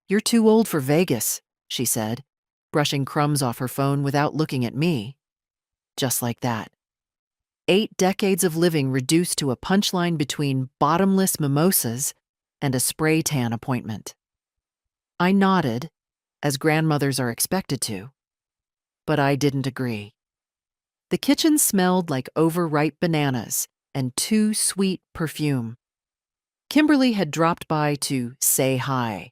"You're too old for Vegas," she said, brushing crumbs off her phone without looking at me. Just like that. 8 decades of living reduced to a punchline between bottomless mimosas and a spray tan appointment. I nodded, as grandmothers are expected to, but I didn't agree. The kitchen smelled like overripe bananas and too sweet perfume. Kimberly had dropped by to say hi,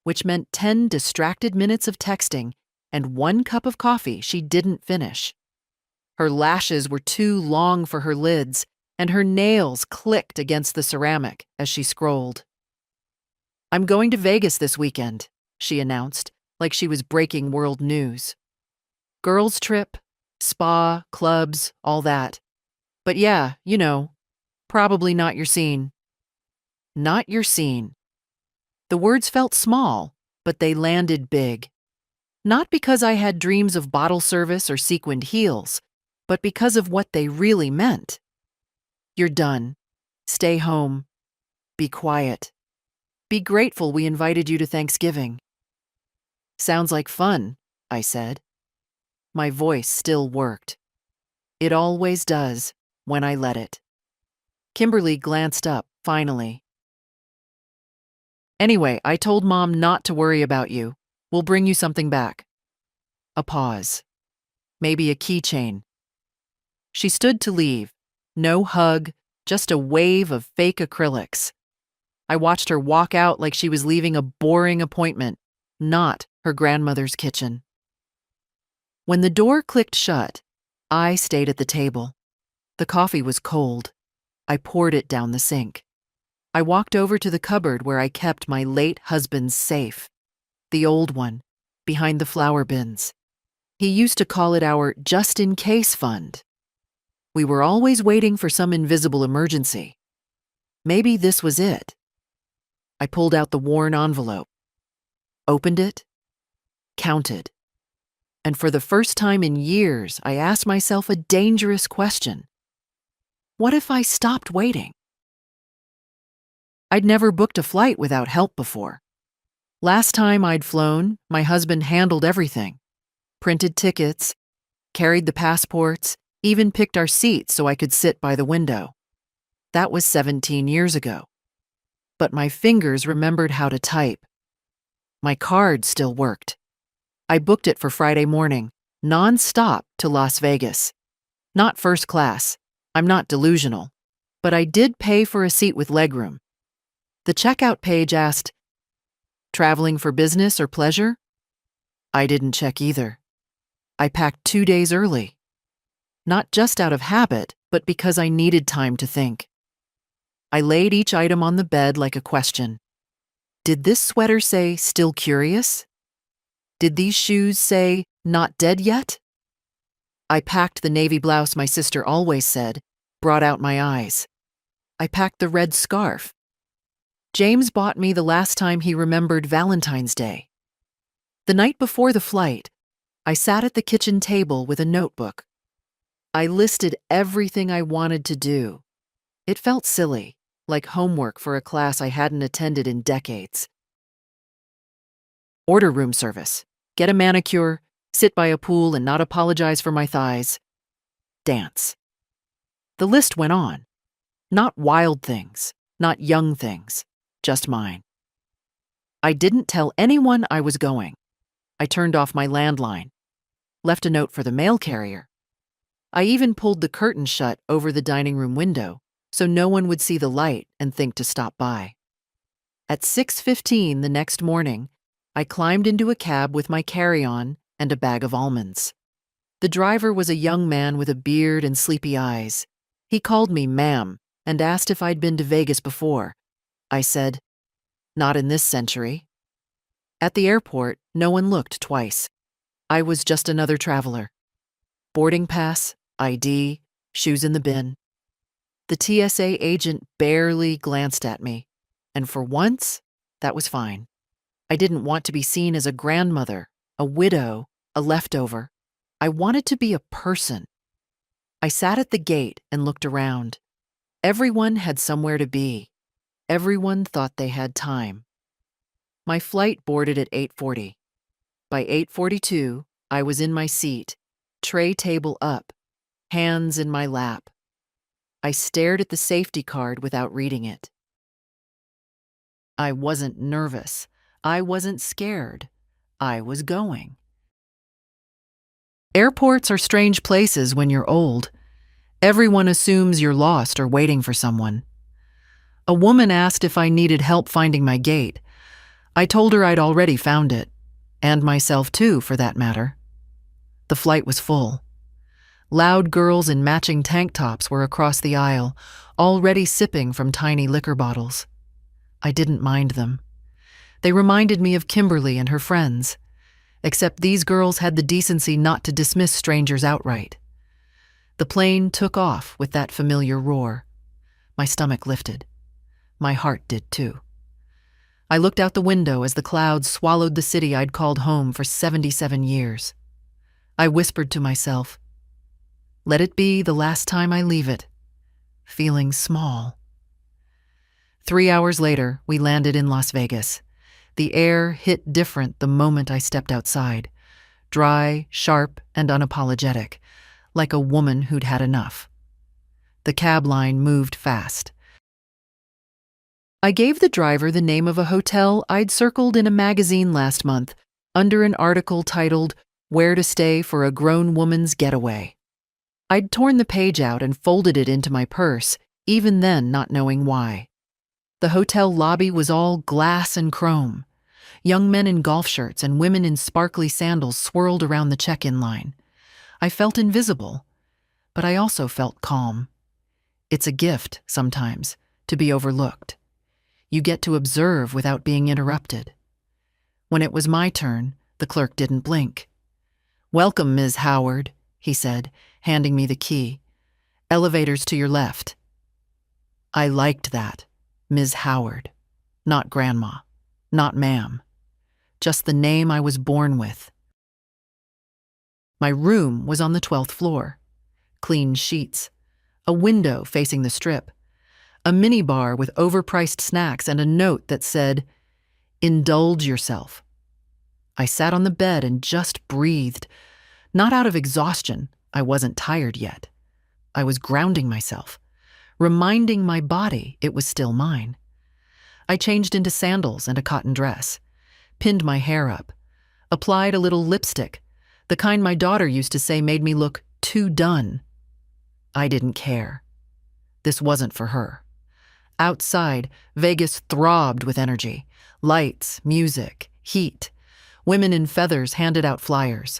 which meant 10 distracted minutes of texting and 1 cup of coffee she didn't finish. Her lashes were too long for her lids, and her nails clicked against the ceramic as she scrolled. "I'm going to Vegas this weekend," she announced, like she was breaking world news. "Girls' trip, spa, clubs, all that. But yeah, you know, probably not your scene." Not your scene. The words felt small, but they landed big. Not because I had dreams of bottle service or sequined heels, but because of what they really meant. You're done. Stay home. Be quiet. Be grateful we invited you to Thanksgiving. "Sounds like fun," I said. My voice still worked. It always does, when I let it. Kimberly glanced up, finally. "Anyway, I told Mom not to worry about you. We'll bring you something back." A pause. Maybe a keychain. She stood to leave. No hug, just a wave of fake acrylics. I watched her walk out like she was leaving a boring appointment, not her grandmother's kitchen. When the door clicked shut, I stayed at the table. The coffee was cold. I poured it down the sink. I walked over to the cupboard where I kept my late husband's safe. The old one, behind the flower bins. He used to call it our just-in-case fund. We were always waiting for some invisible emergency. Maybe this was it. I pulled out the worn envelope, opened it, counted. And for the first time in years, I asked myself a dangerous question. What if I stopped waiting? I'd never booked a flight without help before. Last time I'd flown, my husband handled everything. Printed tickets, carried the passports, even picked our seats so I could sit by the window. That was 17 years ago. But my fingers remembered how to type. My card still worked. I booked it for Friday morning, non-stop to Las Vegas. Not first class. I'm not delusional. But I did pay for a seat with legroom. The checkout page asked, "Traveling for business or pleasure?" I didn't check either. I packed 2 days early. Not just out of habit, but because I needed time to think. I laid each item on the bed like a question. Did this sweater say, "Still curious"? Did these shoes say, "Not dead yet"? I packed the navy blouse my sister always said, brought out my eyes. I packed the red scarf. James bought me the last time he remembered Valentine's Day. The night before the flight, I sat at the kitchen table with a notebook. I listed everything I wanted to do. It felt silly, like homework for a class I hadn't attended in decades. Order room service, get a manicure, sit by a pool and not apologize for my thighs, dance. The list went on. Not wild things, not young things, just mine. I didn't tell anyone I was going. I turned off my landline, left a note for the mail carrier. I even pulled the curtain shut over the dining room window so no one would see the light and think to stop by. At 6:15 the next morning, I climbed into a cab with my carry-on and a bag of almonds. The driver was a young man with a beard and sleepy eyes. He called me ma'am and asked if I'd been to Vegas before. I said, "Not in this century." At the airport, no one looked twice. I was just another traveler. Boarding pass, ID, shoes in the bin. The TSA agent barely glanced at me, and for once, that was fine. I didn't want to be seen as a grandmother, a widow, a leftover. I wanted to be a person. I sat at the gate and looked around. Everyone had somewhere to be. Everyone thought they had time. My flight boarded at 8:40. By 8:42, I was in my seat, tray table up, hands in my lap. I stared at the safety card without reading it. I wasn't nervous. I wasn't scared. I was going. Airports are strange places when you're old. Everyone assumes you're lost or waiting for someone. A woman asked if I needed help finding my gate. I told her I'd already found it, and myself too, for that matter. The flight was full. Loud girls in matching tank tops were across the aisle, already sipping from tiny liquor bottles. I didn't mind them. They reminded me of Kimberly and her friends, except these girls had the decency not to dismiss strangers outright. The plane took off with that familiar roar. My stomach lifted. My heart did too. I looked out the window as the clouds swallowed the city I'd called home for 77 years. I whispered to myself, "Let it be the last time I leave it," feeling small. 3 hours later, we landed in Las Vegas. The air hit different the moment I stepped outside, dry, sharp, and unapologetic, like a woman who'd had enough. The cab line moved fast. I gave the driver the name of a hotel I'd circled in a magazine last month under an article titled "Where to Stay for a Grown Woman's Getaway." I'd torn the page out and folded it into my purse, even then not knowing why. The hotel lobby was all glass and chrome. Young men in golf shirts and women in sparkly sandals swirled around the check-in line. I felt invisible, but I also felt calm. It's a gift, sometimes, to be overlooked. You get to observe without being interrupted. When it was my turn, the clerk didn't blink. "Welcome, Ms. Howard," he said, handing me the key. "Elevators to your left." I liked that. Ms. Howard. Not Grandma. Not Ma'am. Just the name I was born with. My room was on the 12th floor. Clean sheets. A window facing the strip. A minibar with overpriced snacks and a note that said, "Indulge yourself." I sat on the bed and just breathed. Not out of exhaustion. I wasn't tired yet. I was grounding myself, reminding my body it was still mine. I changed into sandals and a cotton dress, pinned my hair up, applied a little lipstick, the kind my daughter used to say made me look too done. I didn't care. This wasn't for her. Outside, Vegas throbbed with energy. Lights, music, heat. Women in feathers handed out flyers.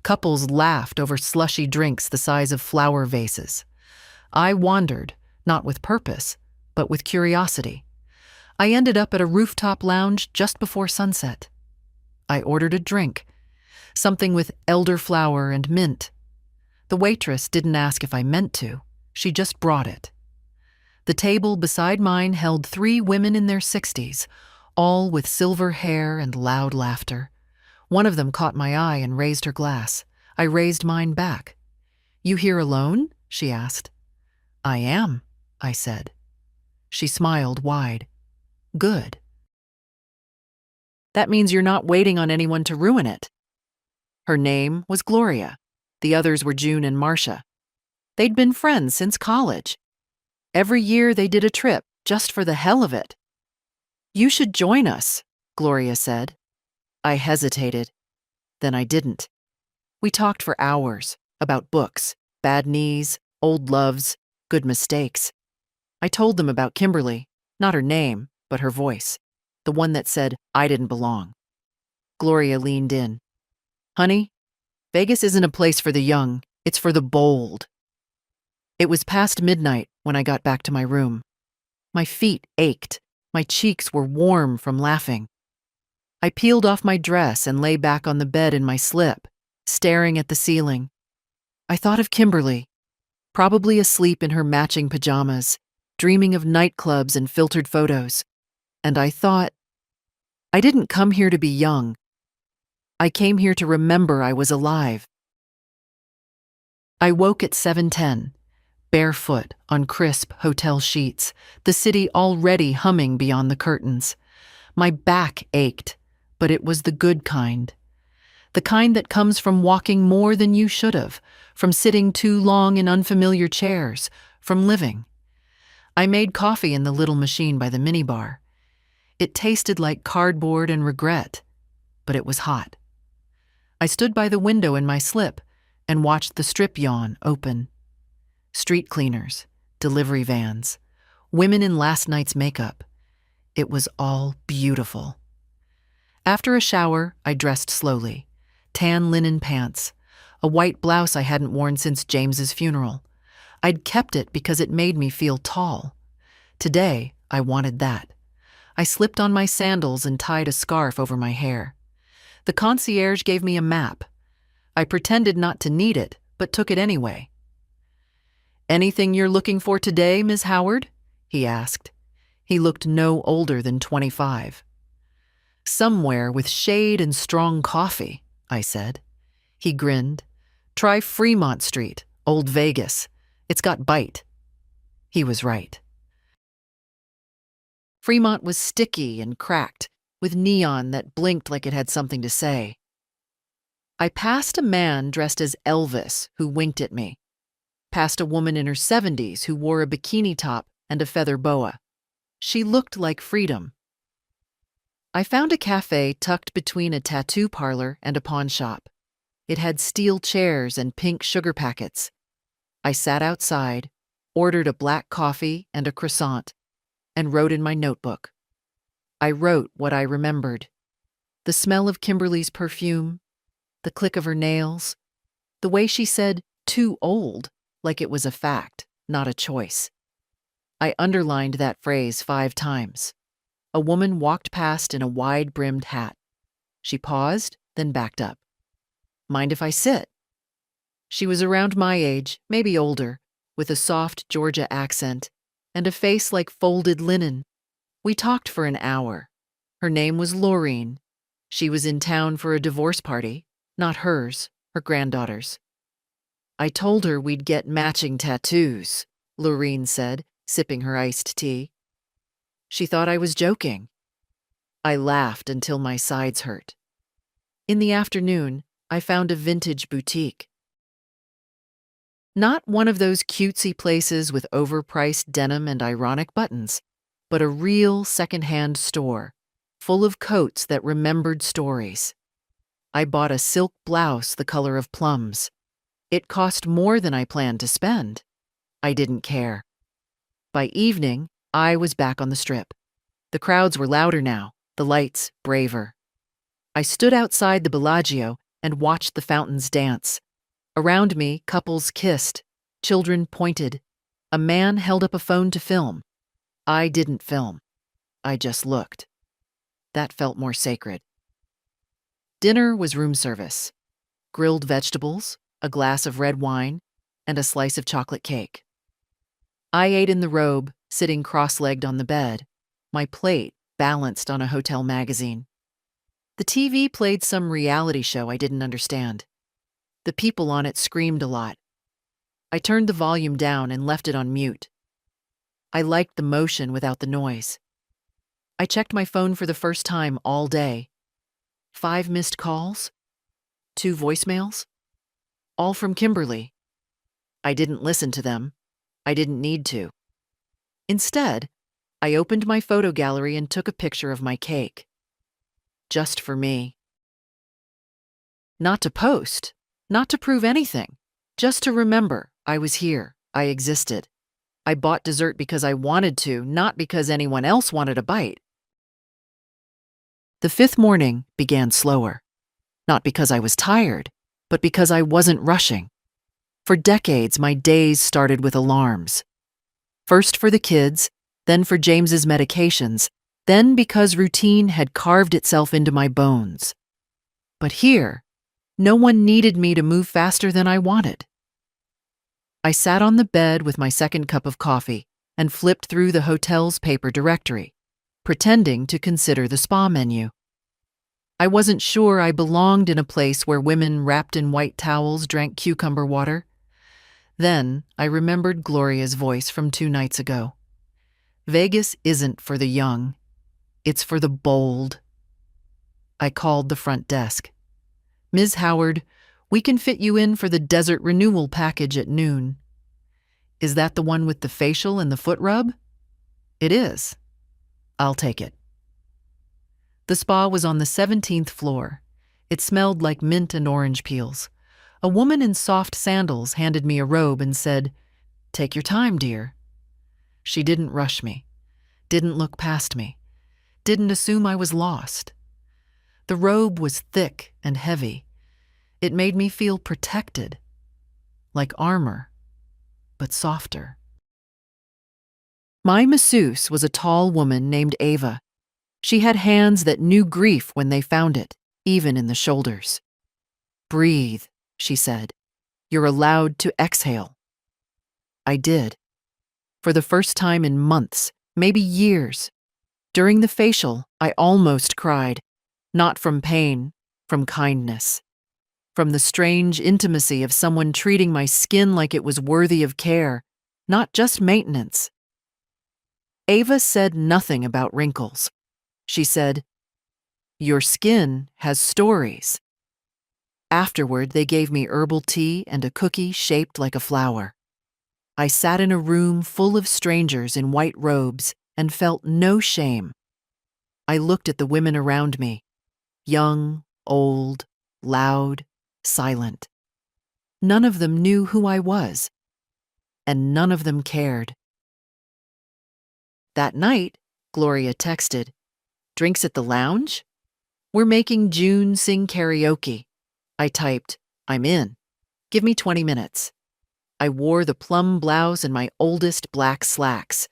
Couples laughed over slushy drinks the size of flower vases. I wandered, not with purpose, but with curiosity. I ended up at a rooftop lounge just before sunset. I ordered a drink, something with elderflower and mint. The waitress didn't ask if I meant to. She just brought it. The table beside mine held 3 women in their 60s, all with silver hair and loud laughter. One of them caught my eye and raised her glass. I raised mine back. "You here alone?" she asked. "I am," I said. She smiled wide. "Good. That means you're not waiting on anyone to ruin it." Her name was Gloria. The others were June and Marcia. They'd been friends since college. Every year they did a trip, just for the hell of it. "You should join us," Gloria said. I hesitated. Then I didn't. We talked for hours, about books, bad knees, old loves, good mistakes. I told them about Kimberly, not her name, but her voice, the one that said I didn't belong. Gloria leaned in. "Honey, Vegas isn't a place for the young, it's for the bold." It was past midnight when I got back to my room. My feet ached, my cheeks were warm from laughing. I peeled off my dress and lay back on the bed in my slip, staring at the ceiling. I thought of Kimberly, probably asleep in her matching pajamas, dreaming of nightclubs and filtered photos. And I thought, I didn't come here to be young. I came here to remember I was alive. I woke at 7:10, barefoot on crisp hotel sheets, the city already humming beyond the curtains. My back ached, but it was the good kind. The kind that comes from walking more than you should have, from sitting too long in unfamiliar chairs, from living. I made coffee in the little machine by the minibar. It tasted like cardboard and regret, but it was hot. I stood by the window in my slip and watched the strip yawn open. Street cleaners, delivery vans, women in last night's makeup. It was all beautiful. After a shower, I dressed slowly. Tan linen pants, a white blouse I hadn't worn since James's funeral. I'd kept it because it made me feel tall. Today, I wanted that. I slipped on my sandals and tied a scarf over my hair. The concierge gave me a map. I pretended not to need it, but took it anyway. "Anything you're looking for today, Ms. Howard?" he asked. He looked no older than 25. "Somewhere with shade and strong coffee," I said. He grinned. "Try Fremont Street, Old Vegas. It's got bite." He was right. Fremont was sticky and cracked, with neon that blinked like it had something to say. I passed a man dressed as Elvis who winked at me. Past a woman in her 70s who wore a bikini top and a feather boa. She looked like freedom. I found a cafe tucked between a tattoo parlor and a pawn shop. It had steel chairs and pink sugar packets. I sat outside, ordered a black coffee and a croissant, and wrote in my notebook. I wrote what I remembered. The smell of Kimberly's perfume, the click of her nails, the way she said, "too old," like it was a fact, not a choice. I underlined that phrase 5 times. A woman walked past in a wide-brimmed hat. She paused, then backed up. "Mind if I sit?" She was around my age, maybe older, with a soft Georgia accent and a face like folded linen. We talked for an hour. Her name was Laureen. She was in town for a divorce party, not hers, her granddaughter's. "I told her we'd get matching tattoos," Laureen said, sipping her iced tea. She thought I was joking. I laughed until my sides hurt. In the afternoon, I found a vintage boutique. Not one of those cutesy places with overpriced denim and ironic buttons, but a real secondhand store, full of coats that remembered stories. I bought a silk blouse the color of plums. It cost more than I planned to spend. I didn't care. By evening, I was back on the strip. The crowds were louder now, the lights braver. I stood outside the Bellagio and watched the fountains dance. Around me, couples kissed, children pointed. A man held up a phone to film. I didn't film. I just looked. That felt more sacred. Dinner was room service. Grilled vegetables, a glass of red wine, and a slice of chocolate cake. I ate in the robe, sitting cross-legged on the bed, my plate balanced on a hotel magazine. The TV played some reality show I didn't understand. The people on it screamed a lot. I turned the volume down and left it on mute. I liked the motion without the noise. I checked my phone for the first time all day. 5 missed calls, 2 voicemails, all from Kimberly. I didn't listen to them. I didn't need to. Instead, I opened my photo gallery and took a picture of my cake. Just for me. Not to post, not to prove anything, just to remember I was here, I existed. I bought dessert because I wanted to, not because anyone else wanted a bite. The 5th morning began slower, not because I was tired, but because I wasn't rushing. For decades, my days started with alarms. First for the kids, then for James's medications, then because routine had carved itself into my bones. But here, no one needed me to move faster than I wanted. I sat on the bed with my second cup of coffee and flipped through the hotel's paper directory, pretending to consider the spa menu. I wasn't sure I belonged in a place where women wrapped in white towels drank cucumber water. Then I remembered Gloria's voice from 2 nights ago. Vegas isn't for the young. It's for the bold. I called the front desk. Ms. Howard, we can fit you in for the desert renewal package at noon. Is that the one with the facial and the foot rub? It is. I'll take it. The spa was on the 17th floor. It smelled like mint and orange peels. A woman in soft sandals handed me a robe and said, "Take your time, dear." She didn't rush me, didn't look past me, didn't assume I was lost. The robe was thick and heavy. It made me feel protected, like armor, but softer. My masseuse was a tall woman named Ava. She had hands that knew grief when they found it, even in the shoulders. "Breathe," she said. "You're allowed to exhale." I did. For the first time in months, maybe years. During the facial, I almost cried. Not from pain, from kindness. From the strange intimacy of someone treating my skin like it was worthy of care, not just maintenance. Ava said nothing about wrinkles. She said, "Your skin has stories." Afterward, they gave me herbal tea and a cookie shaped like a flower. I sat in a room full of strangers in white robes and felt no shame. I looked at the women around me, young, old, loud, silent. None of them knew who I was, and none of them cared. That night, Gloria texted, "Drinks at the lounge? We're making June sing karaoke." I typed, "I'm in. Give me 20 minutes." I wore the plum blouse and my oldest black slacks,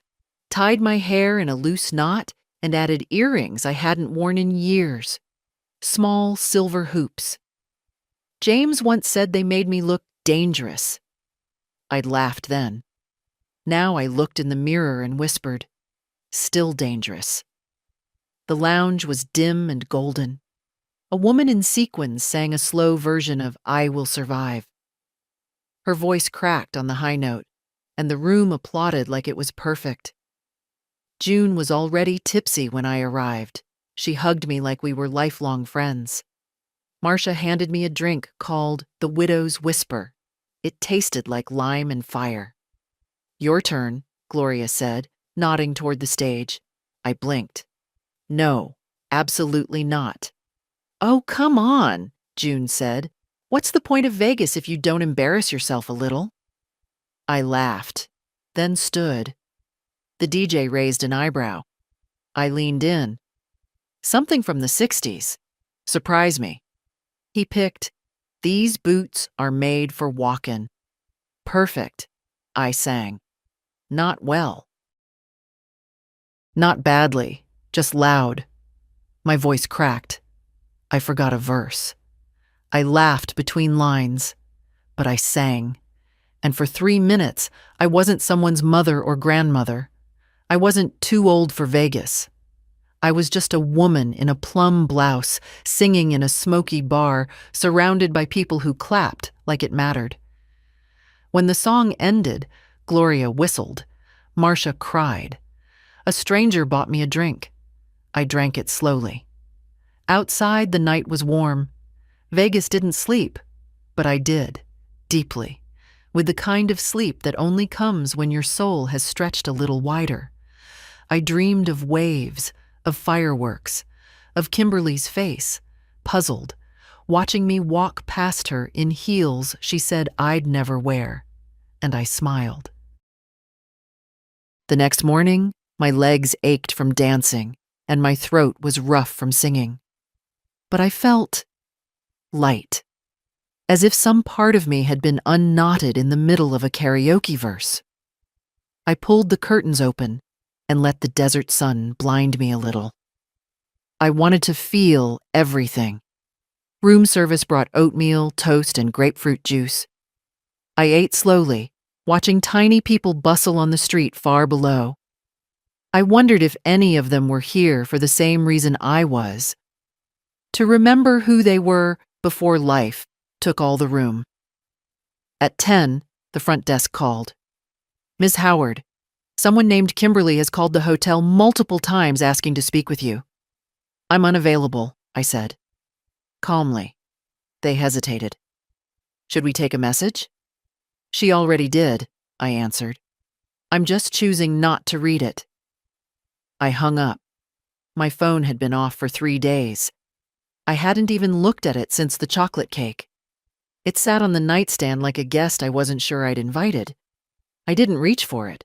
tied my hair in a loose knot, and added earrings I hadn't worn in years. Small silver hoops. James once said they made me look dangerous. I'd laughed then. Now I looked in the mirror and whispered, "Still dangerous." The lounge was dim and golden. A woman in sequins sang a slow version of "I Will Survive." Her voice cracked on the high note, and the room applauded like it was perfect. June was already tipsy when I arrived. She hugged me like we were lifelong friends. Marcia handed me a drink called the Widow's Whisper. It tasted like lime and fire. "Your turn," Gloria said, nodding toward the stage. I blinked. "No, absolutely not." "Oh, come on," June said. "What's the point of Vegas if you don't embarrass yourself a little?" I laughed, then stood. The DJ raised an eyebrow. I leaned in. "Something from the 60s. Surprise me." He picked, "These boots are made for walkin'." "Perfect," I sang. Not well. Not badly, just loud. My voice cracked. I forgot a verse. I laughed between lines, but I sang. And for 3 minutes, I wasn't someone's mother or grandmother. I wasn't too old for Vegas. I was just a woman in a plum blouse, singing in a smoky bar, surrounded by people who clapped like it mattered. When the song ended, Gloria whistled. Marcia cried. A stranger bought me a drink. I drank it slowly. Outside, the night was warm. Vegas didn't sleep, but I did, deeply, with the kind of sleep that only comes when your soul has stretched a little wider. I dreamed of waves, of fireworks, of Kimberly's face, puzzled, watching me walk past her in heels she said I'd never wear, and I smiled. The next morning, my legs ached from dancing, and my throat was rough from singing. But I felt light, as if some part of me had been unknotted in the middle of a karaoke verse. I pulled the curtains open and let the desert sun blind me a little. I wanted to feel everything. Room service brought oatmeal, toast, and grapefruit juice. I ate slowly, watching tiny people bustle on the street far below. I wondered if any of them were here for the same reason I was, to remember who they were before life took all the room. At 10, the front desk called. "Miss Howard, Someone named Kimberly has called the hotel multiple times asking to speak with you. I'm unavailable, I said. Calmly. They hesitated. Should we take a message? She already did, I answered. I'm just choosing not to read it. I hung up. My phone had been off for 3 days. I hadn't even looked at it since the chocolate cake. It sat on the nightstand like a guest I wasn't sure I'd invited. I didn't reach for it.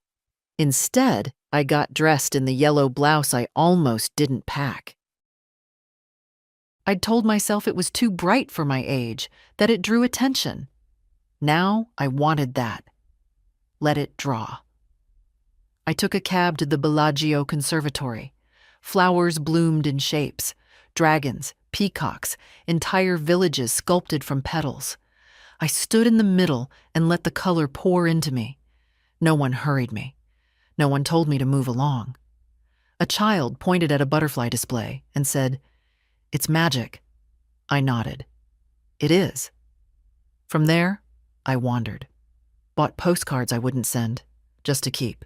Instead, I got dressed in the yellow blouse I almost didn't pack. I'd told myself it was too bright for my age, that it drew attention. Now I wanted that. Let it draw. I took a cab to the Bellagio Conservatory. Flowers bloomed in shapes, dragons, peacocks, entire villages sculpted from petals. I stood in the middle and let the color pour into me. No one hurried me. No one told me to move along. A child pointed at a butterfly display and said, "It's magic." I nodded. It is. From there, I wandered. Bought postcards I wouldn't send, just to keep.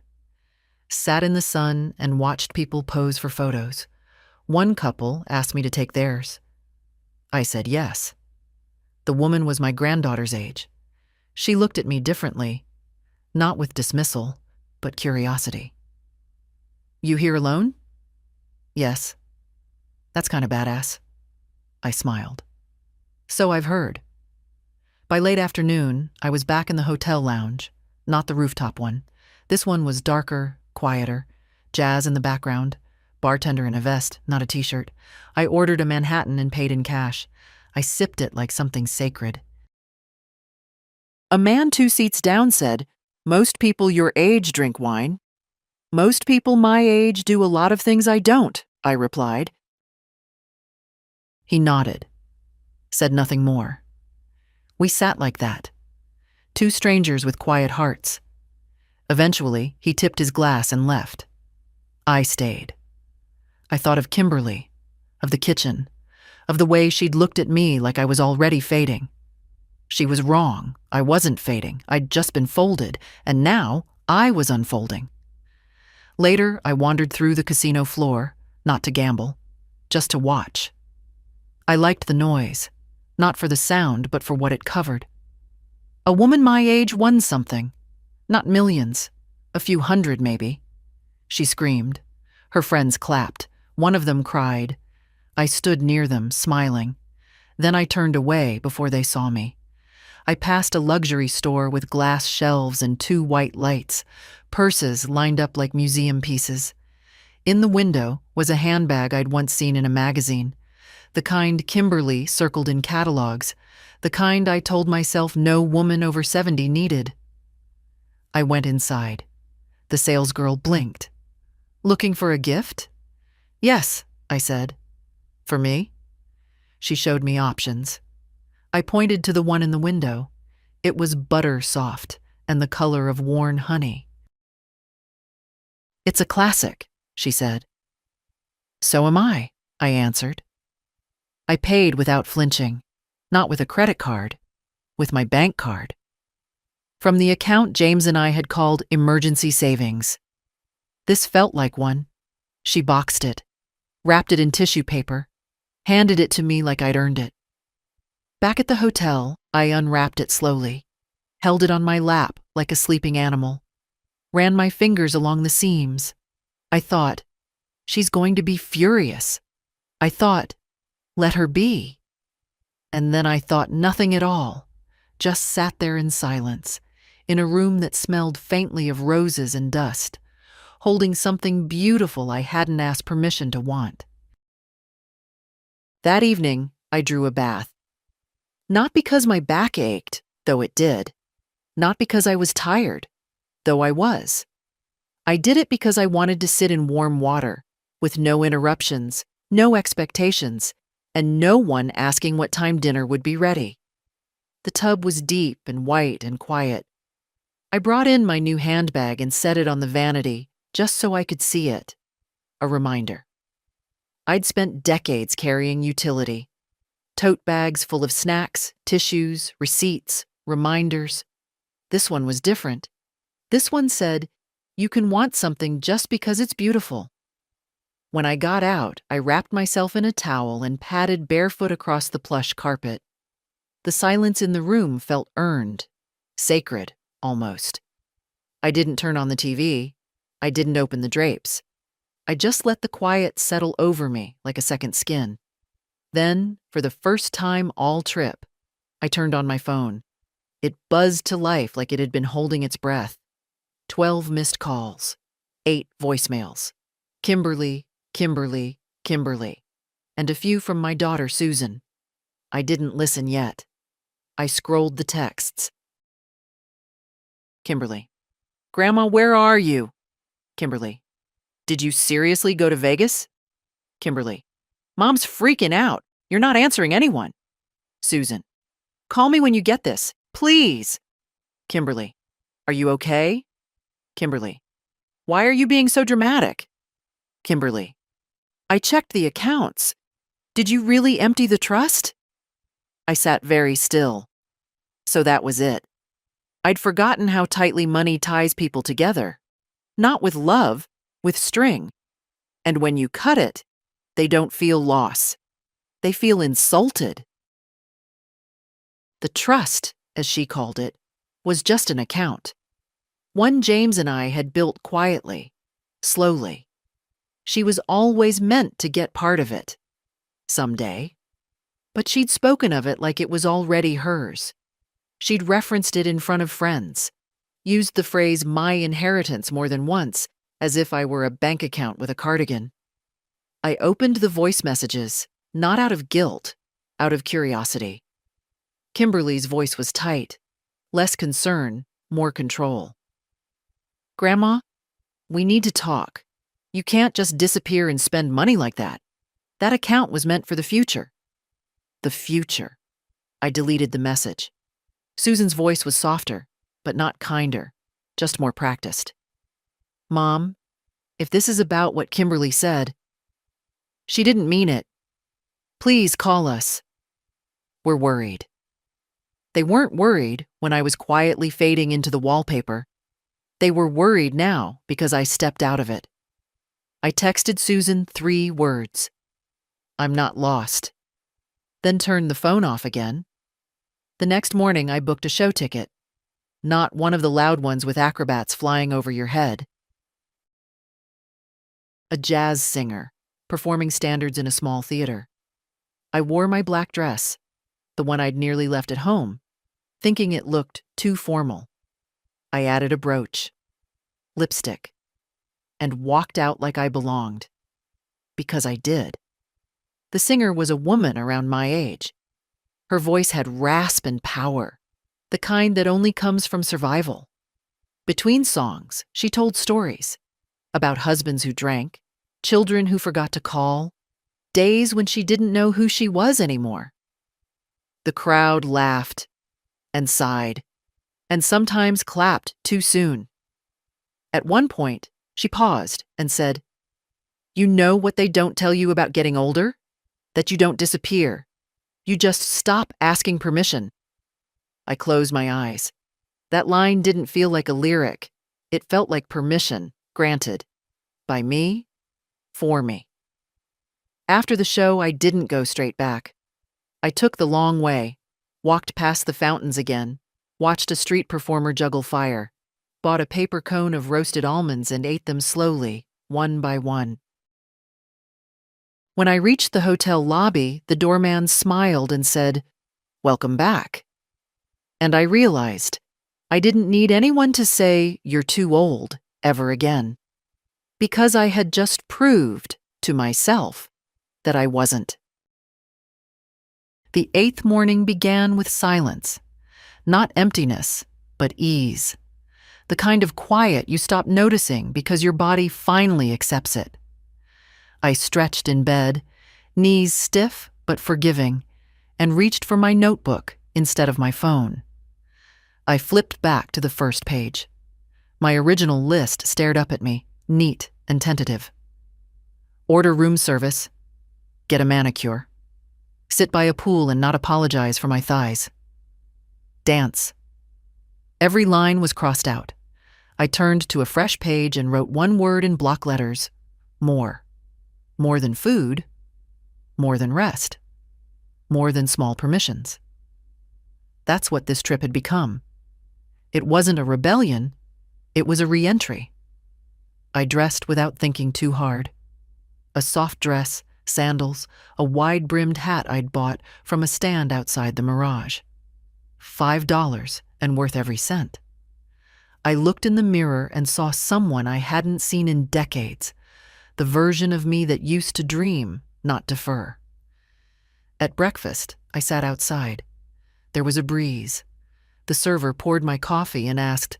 Sat in the sun and watched people pose for photos. One couple asked me to take theirs. I said yes. The woman was my granddaughter's age. She looked at me differently, not with dismissal, but curiosity. You here alone? Yes. That's kind of badass. I smiled. So I've heard. By late afternoon, I was back in the hotel lounge, not the rooftop one. This one was darker, quieter, jazz in the background, bartender in a vest, not a t-shirt. I ordered a Manhattan and paid in cash. I sipped it like something sacred. A man 2 seats down said, "Most people your age drink wine." "Most people my age do a lot of things I don't," I replied. He nodded, said nothing more. We sat like that, 2 strangers with quiet hearts. Eventually, he tipped his glass and left. I stayed. I thought of Kimberly, of the kitchen, of the way she'd looked at me like I was already fading. She was wrong. I wasn't fading. I'd just been folded, and now I was unfolding. Later, I wandered through the casino floor, not to gamble, just to watch. I liked the noise, not for the sound, but for what it covered. A woman my age won something. Not millions, a few hundred maybe. She screamed. Her friends clapped. One of them cried. I stood near them, smiling. Then I turned away before they saw me. I passed a luxury store with glass shelves and 2 white lights, purses lined up like museum pieces. In the window was a handbag I'd once seen in a magazine, the kind Kimberly circled in catalogs, the kind I told myself no woman over 70 needed. I went inside. The salesgirl blinked. "Looking for a gift?" "Yes," I said. "For me?" She showed me options. I pointed to the one in the window. It was butter soft and the color of worn honey. "It's a classic," she said. "So am I answered. I paid without flinching, not with a credit card, with my bank card. From the account James and I had called emergency savings. This felt like one. She boxed it, wrapped it in tissue paper, handed it to me like I'd earned it. Back at the hotel, I unwrapped it slowly, held it on my lap like a sleeping animal, ran my fingers along the seams. I thought, she's going to be furious. I thought, let her be. And then I thought nothing at all, just sat there in silence, in a room that smelled faintly of roses and dust, holding something beautiful I hadn't asked permission to want. That evening, I drew a bath. Not because my back ached, though it did. Not because I was tired, though I was. I did it because I wanted to sit in warm water, with no interruptions, no expectations, and no one asking what time dinner would be ready. The tub was deep and white and quiet. I brought in my new handbag and set it on the vanity, just so I could see it. A reminder. I'd spent decades carrying utility. Tote bags full of snacks, tissues, receipts, reminders. This one was different. This one said, You can want something just because it's beautiful. When I got out, I wrapped myself in a towel and padded barefoot across the plush carpet. The silence in the room felt earned, sacred, almost. I didn't turn on the TV. I didn't open the drapes. I just let the quiet settle over me like a second skin. Then, for the first time all trip, I turned on my phone. It buzzed to life like it had been holding its breath. 12 missed calls, 8 voicemails. Kimberly, Kimberly, Kimberly. And a few from my daughter, Susan. I didn't listen yet. I scrolled the texts. Kimberly. Grandma, where are you? Kimberly. Did you seriously go to Vegas? Kimberly. Mom's freaking out. You're not answering anyone. Susan. Call me when you get this, please. Kimberly. Are you okay? Kimberly. Why are you being so dramatic? Kimberly. I checked the accounts. Did you really empty the trust? I sat very still. So that was it. I'd forgotten how tightly money ties people together. Not with love, with string. And when you cut it, they don't feel loss. They feel insulted. The trust, as she called it, was just an account. One James and I had built quietly, slowly. She was always meant to get part of it. Someday. But she'd spoken of it like it was already hers. She'd referenced it in front of friends, used the phrase "my inheritance" more than once, as if I were a bank account with a cardigan. I opened the voice messages, not out of guilt, out of curiosity. Kimberly's voice was tight, less concern, more control. Grandma, we need to talk. You can't just disappear and spend money like that. That account was meant for the future. The future. I deleted the message. Susan's voice was softer, but not kinder, just more practiced. Mom, if this is about what Kimberly said, she didn't mean it. Please call us. We're worried. They weren't worried when I was quietly fading into the wallpaper. They were worried now because I stepped out of it. I texted Susan 3 words. I'm not lost. Then turned the phone off again. The next morning, I booked a show ticket. Not one of the loud ones with acrobats flying over your head. A jazz singer, performing standards in a small theater. I wore my black dress, the one I'd nearly left at home, thinking it looked too formal. I added a brooch, lipstick, and walked out like I belonged. Because I did. The singer was a woman around my age. Her voice had rasp and power, the kind that only comes from survival. Between songs, she told stories about husbands who drank, children who forgot to call, days when she didn't know who she was anymore. The crowd laughed and sighed, and sometimes clapped too soon. At one point, she paused and said, "You know what they don't tell you about getting older? That you don't disappear. You just stop asking permission." I closed my eyes. That line didn't feel like a lyric. It felt like permission, granted. By me, for me. After the show, I didn't go straight back. I took the long way, walked past the fountains again, watched a street performer juggle fire, bought a paper cone of roasted almonds and ate them slowly, one by one. When I reached the hotel lobby, the doorman smiled and said, "Welcome back." And I realized I didn't need anyone to say, "You're too old," ever again. Because I had just proved to myself that I wasn't. The 8th morning began with silence. Not emptiness, but ease. The kind of quiet you stop noticing because your body finally accepts it. I stretched in bed, knees stiff but forgiving, and reached for my notebook instead of my phone. I flipped back to the first page. My original list stared up at me, neat and tentative. Order room service. Get a manicure. Sit by a pool and not apologize for my thighs. Dance. Every line was crossed out. I turned to a fresh page and wrote one word in block letters: more. More than food, more than rest, more than small permissions. That's what this trip had become. It wasn't a rebellion, it was a re-entry. I dressed without thinking too hard. A soft dress, sandals, a wide-brimmed hat I'd bought from a stand outside the Mirage. $5 and worth every cent. I looked in the mirror and saw someone I hadn't seen in decades, the version of me that used to dream, not defer. At breakfast, I sat outside. There was a breeze. The server poured my coffee and asked,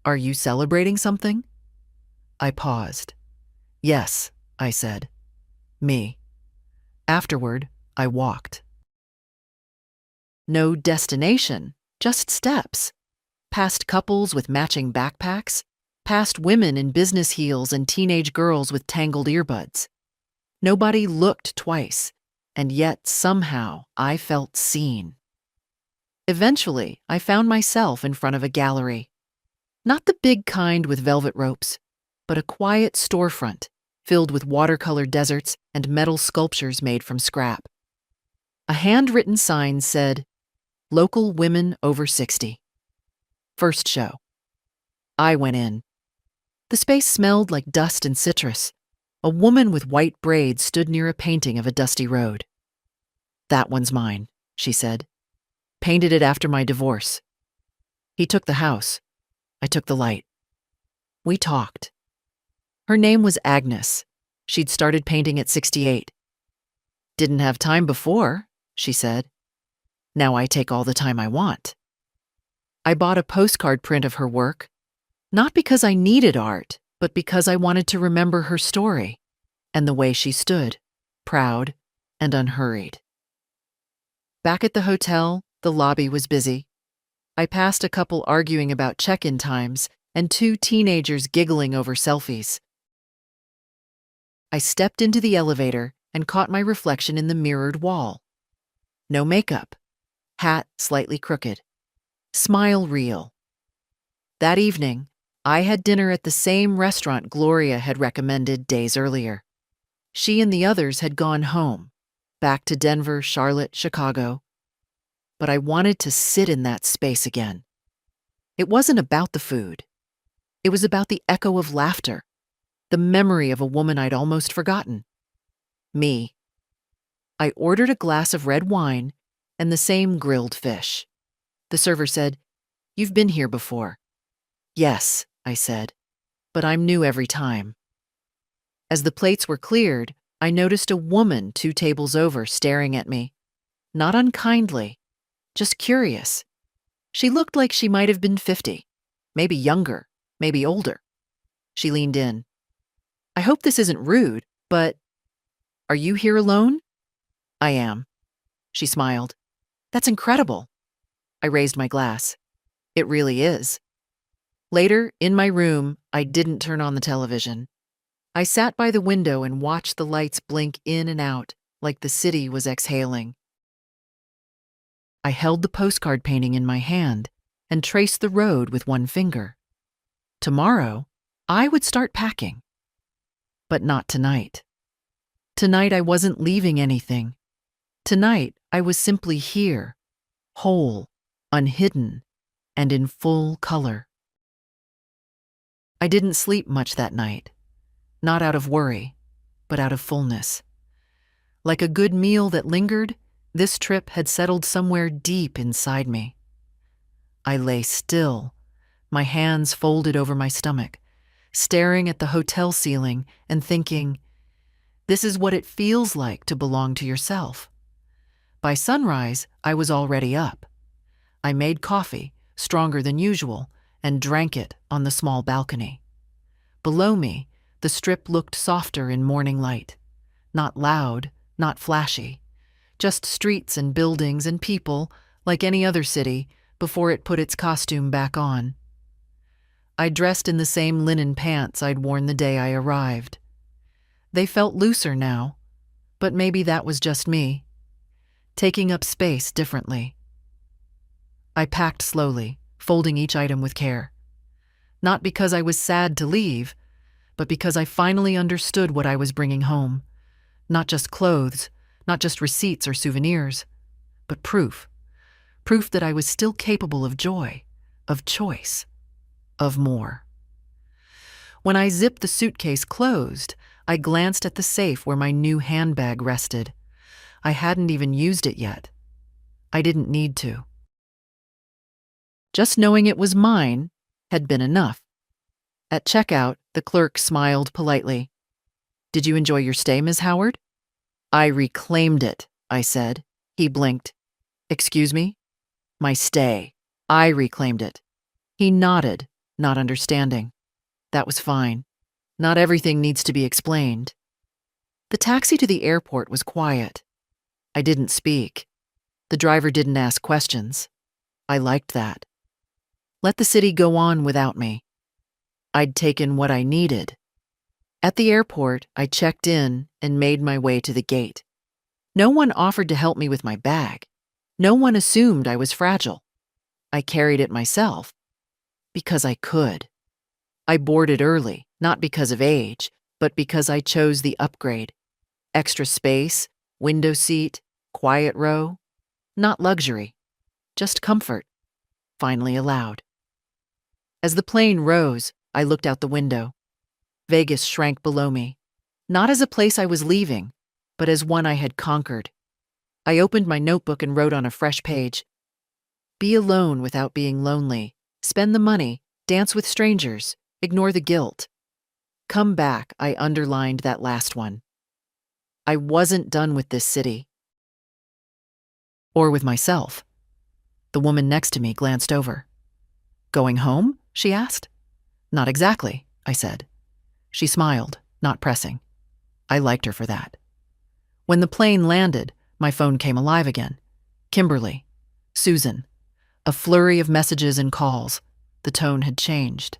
"Are you celebrating something?" I paused. "Yes," I said. "Me." Afterward, I walked. No destination, just steps. Past couples with matching backpacks, past women in business heels and teenage girls with tangled earbuds. Nobody looked twice, and yet somehow I felt seen. Eventually, I found myself in front of a gallery. Not the big kind with velvet ropes, but a quiet storefront filled with watercolor deserts and metal sculptures made from scrap. A handwritten sign said, "Local women over 60. First show." I went in. The space smelled like dust and citrus. A woman with white braids stood near a painting of a dusty road. "That one's mine," she said. "Painted it after my divorce." He took the house. I took the light. We talked. Her name was Agnes. She'd started painting at 68. "Didn't have time before," she said. "Now I take all the time I want." I bought a postcard print of her work, not because I needed art, but because I wanted to remember her story and the way she stood, proud and unhurried. Back at the hotel, the lobby was busy. I passed a couple arguing about check-in times and two teenagers giggling over selfies. I stepped into the elevator and caught my reflection in the mirrored wall. No makeup. Hat slightly crooked. Smile real. That evening, I had dinner at the same restaurant Gloria had recommended days earlier. She and the others had gone home, back to Denver, Charlotte, Chicago. But I wanted to sit in that space again. It wasn't about the food. It was about the echo of laughter, the memory of a woman I'd almost forgotten. Me. I ordered a glass of red wine and the same grilled fish. The server said, "You've been here before." "Yes," I said, "but I'm new every time." As the plates were cleared, I noticed a woman 2 tables over staring at me. Not unkindly, just curious. She looked like she might have been 50, maybe younger, maybe older. She leaned in. "I hope this isn't rude, but are you here alone?" "I am." She smiled. "That's incredible." I raised my glass. "It really is." Later, in my room, I didn't turn on the television. I sat by the window and watched the lights blink in and out like the city was exhaling. I held the postcard painting in my hand and traced the road with one finger. Tomorrow, I would start packing. But not tonight. Tonight, I wasn't leaving anything. Tonight, I was simply here, whole, unhidden, and in full color. I didn't sleep much that night, not out of worry, but out of fullness. Like a good meal that lingered, this trip had settled somewhere deep inside me. I lay still, my hands folded over my stomach, staring at the hotel ceiling and thinking, this is what it feels like to belong to yourself. By sunrise, I was already up. I made coffee, stronger than usual, and drank it on the small balcony. Below me, the strip looked softer in morning light. Not loud, not flashy. Just streets and buildings and people, like any other city, before it put its costume back on. I dressed in the same linen pants I'd worn the day I arrived. They felt looser now, but maybe that was just me, taking up space differently. I packed slowly, folding each item with care. Not because I was sad to leave, but because I finally understood what I was bringing home. Not just clothes, not just receipts or souvenirs, but proof. Proof that I was still capable of joy, of choice, of more. When I zipped the suitcase closed, I glanced at the safe where my new handbag rested. I hadn't even used it yet. I didn't need to. Just knowing it was mine had been enough. At checkout, the clerk smiled politely. "Did you enjoy your stay, Ms. Howard?" "I reclaimed it," I said. He blinked. "Excuse me?" "My stay. I reclaimed it." He nodded, not understanding. That was fine. Not everything needs to be explained. The taxi to the airport was quiet. I didn't speak. The driver didn't ask questions. I liked that. Let the city go on without me. I'd taken what I needed. At the airport, I checked in and made my way to the gate. No one offered to help me with my bag. No one assumed I was fragile. I carried it myself because I could. I boarded early, not because of age, but because I chose the upgrade. Extra space, window seat, quiet row. Not luxury, just comfort, finally allowed. As the plane rose, I looked out the window. Vegas shrank below me, not as a place I was leaving, but as one I had conquered. I opened my notebook and wrote on a fresh page, "Be alone without being lonely. Spend the money, dance with strangers, ignore the guilt. Come back," I underlined that last one. I wasn't done with this city. Or with myself. The woman next to me glanced over. "Going home?" she asked. "Not exactly," I said. She smiled, not pressing. I liked her for that. When the plane landed, my phone came alive again. Kimberly. Susan. A flurry of messages and calls. The tone had changed.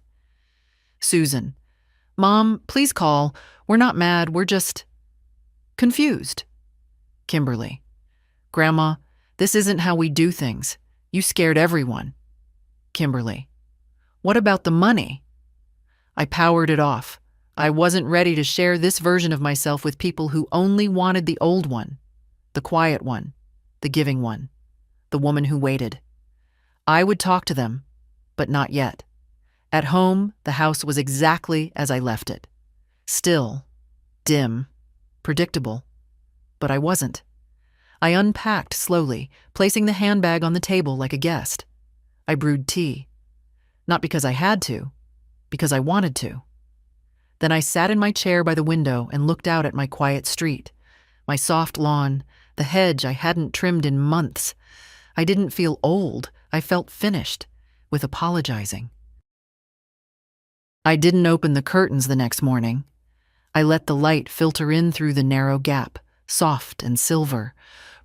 Susan. "Mom, please call. We're not mad, we're just confused." Kimberly. "Grandma, this isn't how we do things. You scared everyone." Kimberly. "What about the money?" I powered it off. I wasn't ready to share this version of myself with people who only wanted the old one, the quiet one, the giving one, the woman who waited. I would talk to them, but not yet. At home, the house was exactly as I left it. Still, dim, predictable, but I wasn't. I unpacked slowly, placing the handbag on the table like a guest. I brewed tea. Not because I had to, because I wanted to. Then I sat in my chair by the window and looked out at my quiet street, my soft lawn, the hedge I hadn't trimmed in months. I didn't feel old, I felt finished, with apologizing. I didn't open the curtains the next morning. I let the light filter in through the narrow gap, soft and silver,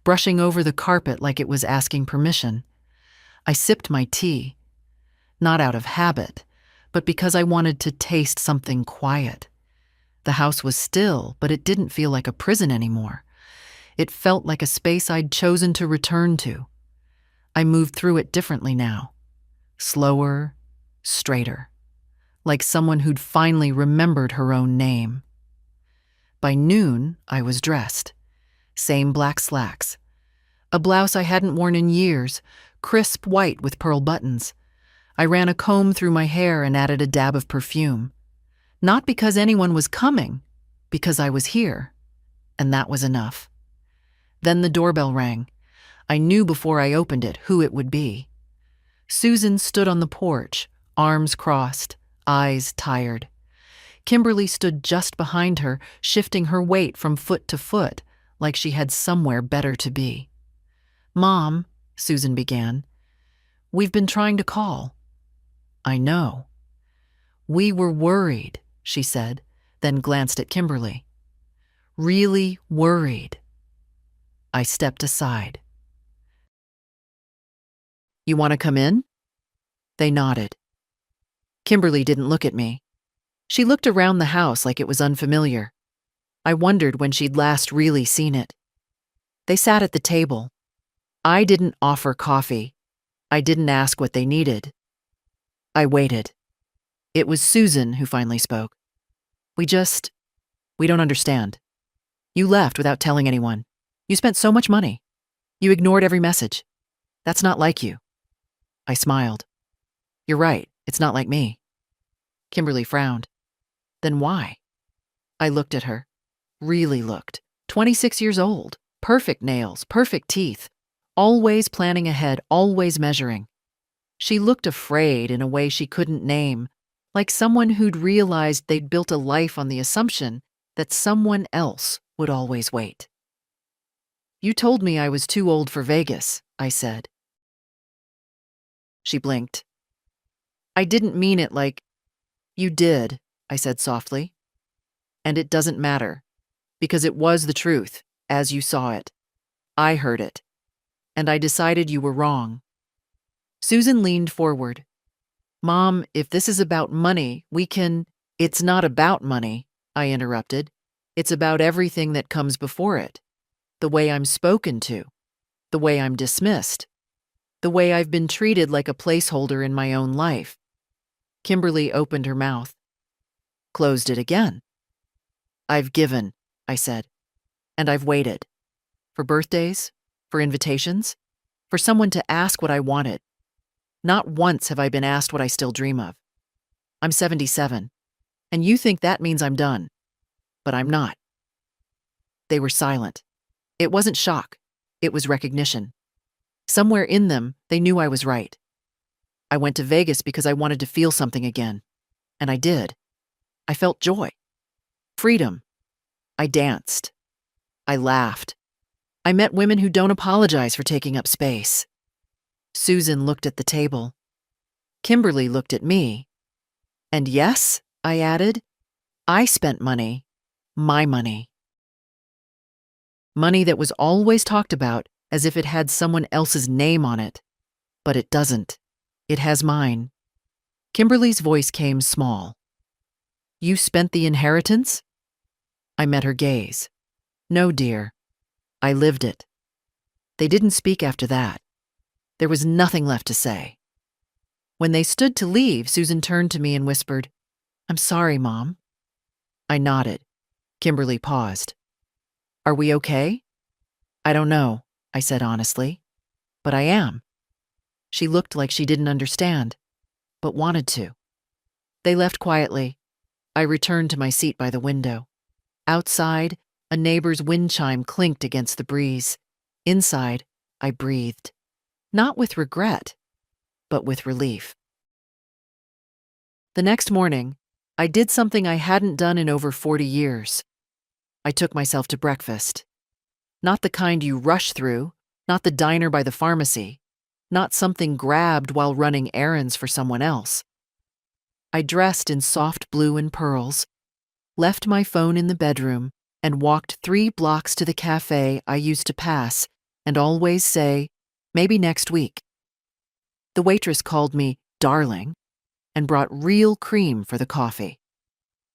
brushing over the carpet like it was asking permission. I sipped my tea, not out of habit, but because I wanted to taste something quiet. The house was still, but it didn't feel like a prison anymore. It felt like a space I'd chosen to return to. I moved through it differently now. Slower, straighter. Like someone who'd finally remembered her own name. By noon, I was dressed. Same black slacks. A blouse I hadn't worn in years, crisp white with pearl buttons. I ran a comb through my hair and added a dab of perfume. Not because anyone was coming, because I was here. And that was enough. Then the doorbell rang. I knew before I opened it who it would be. Susan stood on the porch, arms crossed, eyes tired. Kimberly stood just behind her, shifting her weight from foot to foot, like she had somewhere better to be. "Mom," Susan began, "we've been trying to call." "I know." "We were worried," she said, then glanced at Kimberly. "Really worried." I stepped aside. "You want to come in?" They nodded. Kimberly didn't look at me. She looked around the house like it was unfamiliar. I wondered when she'd last really seen it. They sat at the table. I didn't offer coffee. I didn't ask what they needed. I waited. It was Susan who finally spoke. We don't understand. You left without telling anyone. You spent so much money. You ignored every message. That's not like you. I smiled. You're right, it's not like me. Kimberly frowned. Then why? I looked at her. Really looked. 26 years old. Perfect nails, perfect teeth. Always planning ahead, always measuring. She looked afraid in a way she couldn't name, like someone who'd realized they'd built a life on the assumption that someone else would always wait. You told me I was too old for Vegas, I said. She blinked. I didn't mean it like, you did, I said softly. And it doesn't matter, because it was the truth, as you saw it. I heard it, and I decided you were wrong. Susan leaned forward. Mom, if this is about money, we can— It's not about money, I interrupted. It's about everything that comes before it. The way I'm spoken to, the way I'm dismissed, the way I've been treated like a placeholder in my own life. Kimberly opened her mouth, closed it again. I've given, I said, and I've waited. For birthdays, for invitations, for someone to ask what I wanted. Not once have I been asked what I still dream of. I'm 77, and you think that means I'm done. But I'm not. They were silent. It wasn't shock. It was recognition. Somewhere in them, they knew I was right. I went to Vegas because I wanted to feel something again. And I did. I felt joy. Freedom. I danced. I laughed. I met women who don't apologize for taking up space. Susan looked at the table. Kimberly looked at me. And yes, I added, I spent money. My money. Money that was always talked about as if it had someone else's name on it. But it doesn't. It has mine. Kimberly's voice came small. You spent the inheritance? I met her gaze. No, dear. I lived it. They didn't speak after that. There was nothing left to say. When they stood to leave, Susan turned to me and whispered, I'm sorry, Mom. I nodded. Kimberly paused. Are we okay? I don't know, I said honestly. But I am. She looked like she didn't understand, but wanted to. They left quietly. I returned to my seat by the window. Outside, a neighbor's wind chime clinked against the breeze. Inside, I breathed. Not with regret, but with relief. The next morning, I did something I hadn't done in over 40 years. I took myself to breakfast. Not the kind you rush through, not the diner by the pharmacy, not something grabbed while running errands for someone else. I dressed in soft blue and pearls, left my phone in the bedroom, and walked 3 blocks to the cafe I used to pass and always say, maybe next week. The waitress called me darling and brought real cream for the coffee.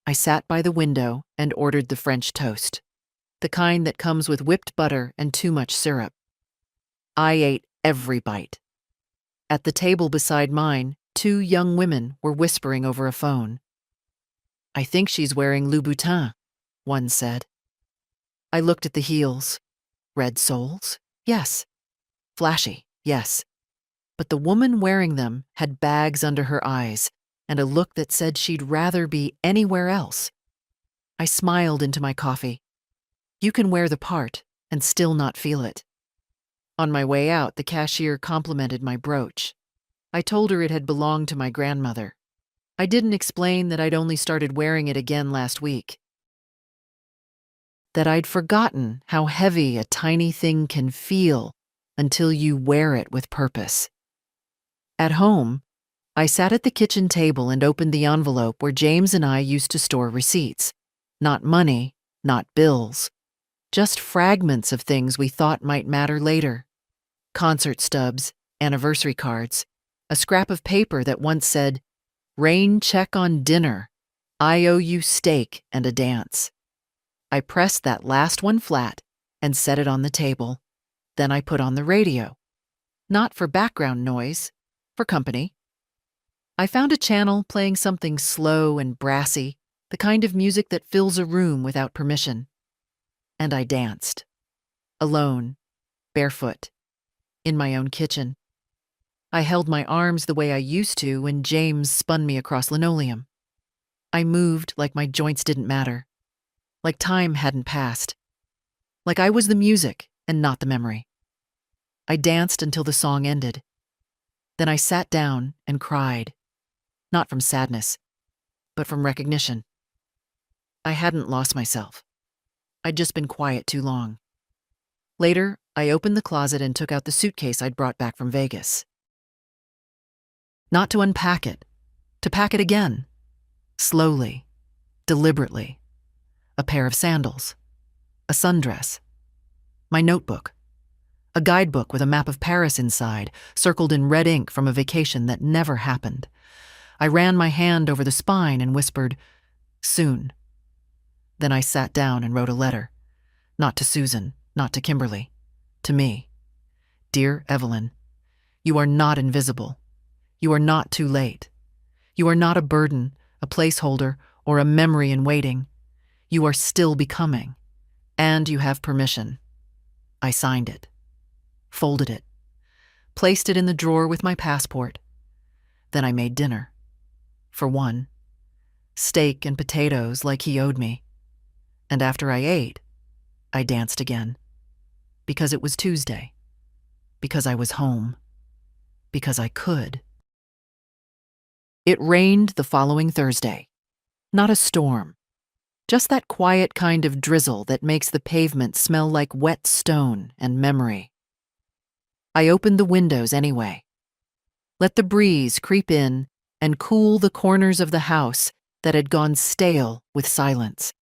I sat by the window and ordered the French toast, the kind that comes with whipped butter and too much syrup. I ate every bite. At the table beside mine, 2 young women were whispering over a phone. I think she's wearing Louboutin, one said. I looked at the heels. Red soles? Yes. Flashy? Yes. But the woman wearing them had bags under her eyes and a look that said she'd rather be anywhere else. I smiled into my coffee. You can wear the part and still not feel it. On my way out, the cashier complimented my brooch. I told her it had belonged to my grandmother. I didn't explain that I'd only started wearing it again last week. That I'd forgotten how heavy a tiny thing can feel until you wear it with purpose. At home, I sat at the kitchen table and opened the envelope where James and I used to store receipts. Not money, not bills. Just fragments of things we thought might matter later. Concert stubs, anniversary cards, a scrap of paper that once said, "Rain check on dinner. I owe you steak and a dance." I pressed that last one flat and set it on the table. Then I put on the radio. Not for background noise, for company. I found a channel playing something slow and brassy, the kind of music that fills a room without permission. And I danced. Alone, barefoot, in my own kitchen. I held my arms the way I used to when James spun me across linoleum. I moved like my joints didn't matter, like time hadn't passed, like I was the music and not the memory. I danced until the song ended. Then I sat down and cried, not from sadness, but from recognition. I hadn't lost myself. I'd just been quiet too long. Later, I opened the closet and took out the suitcase I'd brought back from Vegas. Not to unpack it, to pack it again. Slowly, deliberately. A pair of sandals, a sundress, my notebook, a guidebook with a map of Paris inside, circled in red ink from a vacation that never happened. I ran my hand over the spine and whispered, "Soon." Then I sat down and wrote a letter. Not to Susan, not to Kimberly. To me. Dear Evelyn, you are not invisible. You are not too late. You are not a burden, a placeholder, or a memory in waiting. You are still becoming. And you have permission. I signed it. Folded it. Placed it in the drawer with my passport. Then I made dinner. For one. Steak and potatoes like he owed me. And after I ate, I danced again. Because it was Tuesday. Because I was home. Because I could. It rained the following Thursday. Not a storm. Just that quiet kind of drizzle that makes the pavement smell like wet stone and memory. I opened the windows anyway. Let the breeze creep in and cool the corners of the house that had gone stale with silence.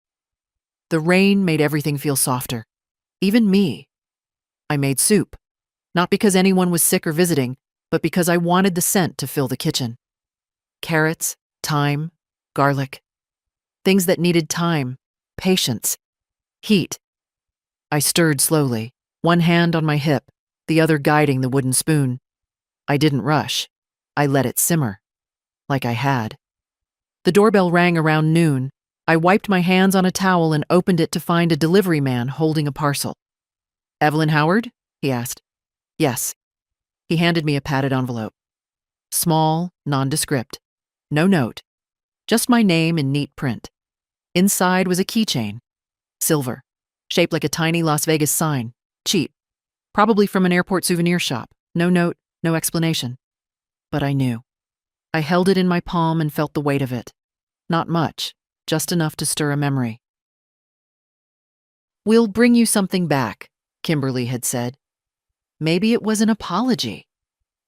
The rain made everything feel softer. Even me. I made soup. Not because anyone was sick or visiting, but because I wanted the scent to fill the kitchen. Carrots, thyme, garlic. Things that needed time, patience, heat. I stirred slowly, one hand on my hip, the other guiding the wooden spoon. I didn't rush. I let it simmer, like I had. The doorbell rang around noon. I wiped my hands on a towel and opened it to find a delivery man holding a parcel. "Evelyn Howard?" he asked. "Yes." He handed me a padded envelope. Small, nondescript. No note. Just my name in neat print. Inside was a keychain. Silver. Shaped like a tiny Las Vegas sign. Cheap. Probably from an airport souvenir shop. No note, no explanation. But I knew. I held it in my palm and felt the weight of it. Not much. Just enough to stir a memory. "We'll bring you something back," Kimberly had said. Maybe it was an apology.